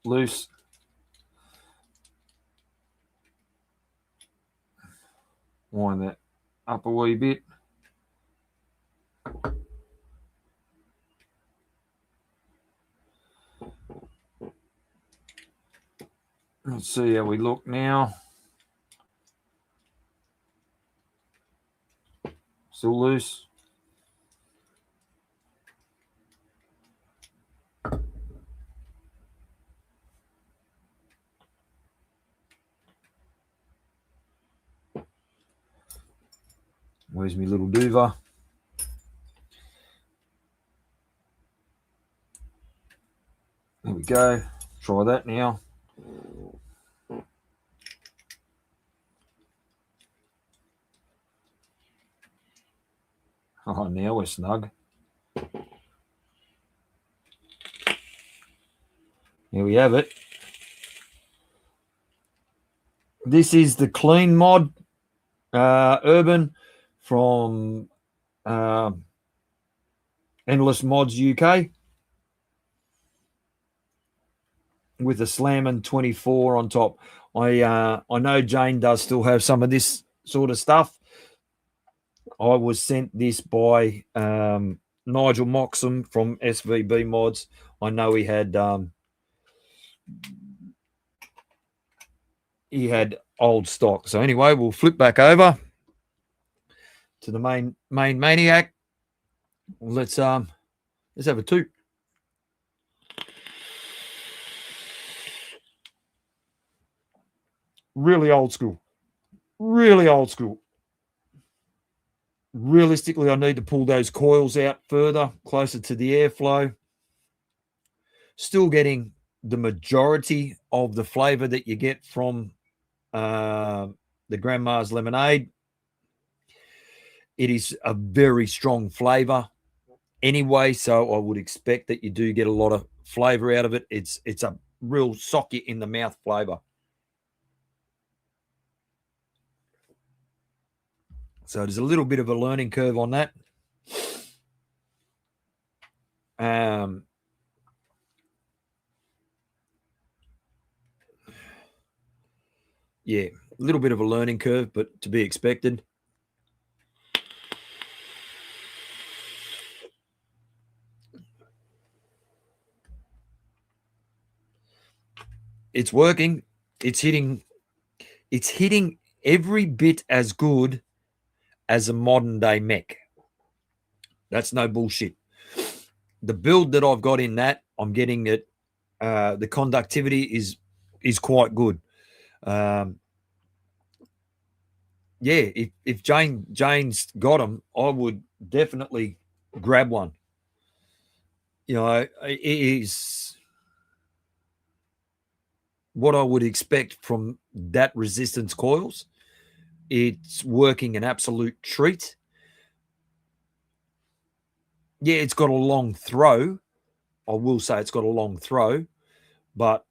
Loose. Wind that up a wee bit. Let's see how we look now. Still loose. Where's my little duva? There we go. Try that now. Oh, now we're snug. Here we have it. This is the clean mod, urban from Endless Mods UK with the Slamem 24 on top. I know Jane does still have some of this sort of stuff. I was sent this by Nigel Moxham from SVB Mods. I know he had old stock. So anyway, we'll flip back over to the main maniac. Let's have a toot. Really old school. Really old school. Realistically, I need to pull those coils out further, closer to the airflow. Still getting the majority of the flavor that you get from the Grandma's Lemonade. It is a very strong flavor anyway, so I would expect that you do get a lot of flavor out of it. It's a real sock you in the mouth flavor. So there's a little bit of a learning curve on that. Yeah, a little bit of a learning curve, but to be expected. It's working. It's hitting every bit as good as a modern day mech. That's no bullshit. The build that I've got in that, I'm getting it. The conductivity is quite good. Yeah, if Jane's got them, I would definitely grab one. You know, it is what I would expect from that resistance coils. It's working an absolute treat. Yeah, it's got a long throw. I will say it's got a long throw, but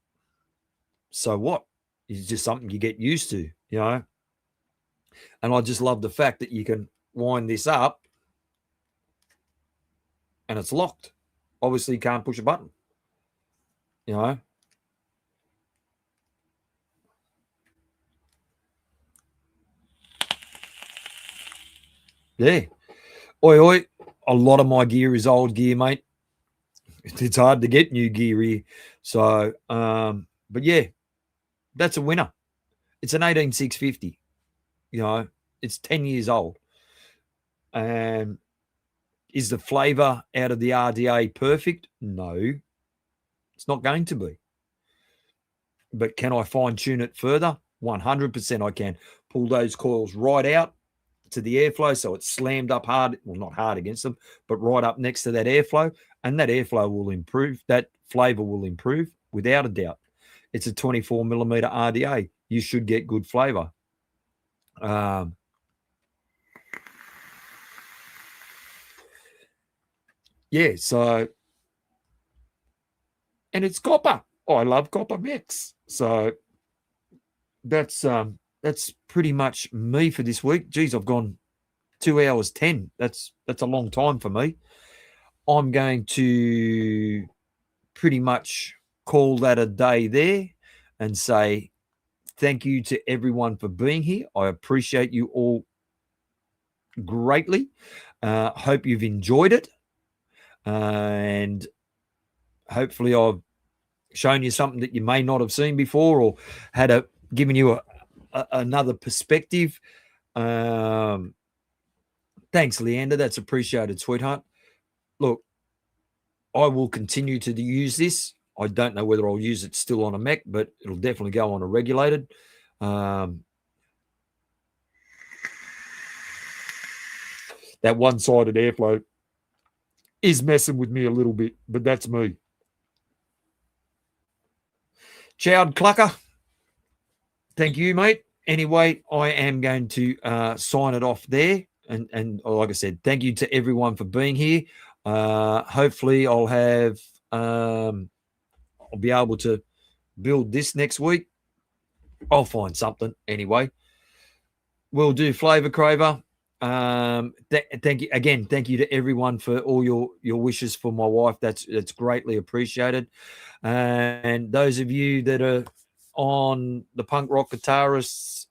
so what? It's just something you get used to, you know. And I just love the fact that you can wind this up and it's locked. Obviously, you can't push a button, you know. Yeah. Oi. A lot of my gear is old gear, mate. It's hard to get new gear here. So, but yeah, that's a winner. It's an 18650. You know, it's 10 years old. And is the flavor out of the RDA perfect? No, it's not going to be. But can I fine tune it further? 100% I can. Pull those coils right out to the airflow so it's slammed up hard, well, not hard against them, but right up next to that airflow, and that airflow will improve. That flavor will improve without a doubt. It's a 24 millimeter RDA. You should get good flavor. Yeah, so, and it's copper. I love copper mix. So that's pretty much me for this week. Geez, I've gone 2 hours 10. That's a long time for me. I'm going to pretty much call that a day there and say thank you to everyone for being here. I appreciate you all greatly. Hope you've enjoyed it. And hopefully I've shown you something that you may not have seen before or had given you another perspective. Thanks, Leander. That's appreciated, sweetheart. Look, I will continue to use this. I don't know whether I'll use it still on a mech, but it'll definitely go on a regulated. That one-sided airflow is messing with me a little bit, but that's me. Chowd Clucker, thank you, mate. Anyway, I am going to sign it off there. And like I said, thank you to everyone for being here. Hopefully I'll be able to build this next week. I'll find something anyway. We'll do Flavour Craver. Thank you again. Thank you to everyone for all your wishes for my wife. That's greatly appreciated. And those of you that are on the Punk Rock Guitarists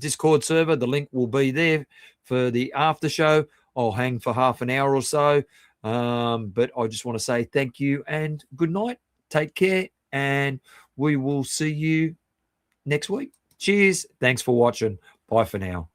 Discord server, the link will be there for the after show. I'll hang for half an hour or so. But I just want to say thank you and good night. Take care, and we will see you next week. Cheers. Thanks for watching. Bye for now.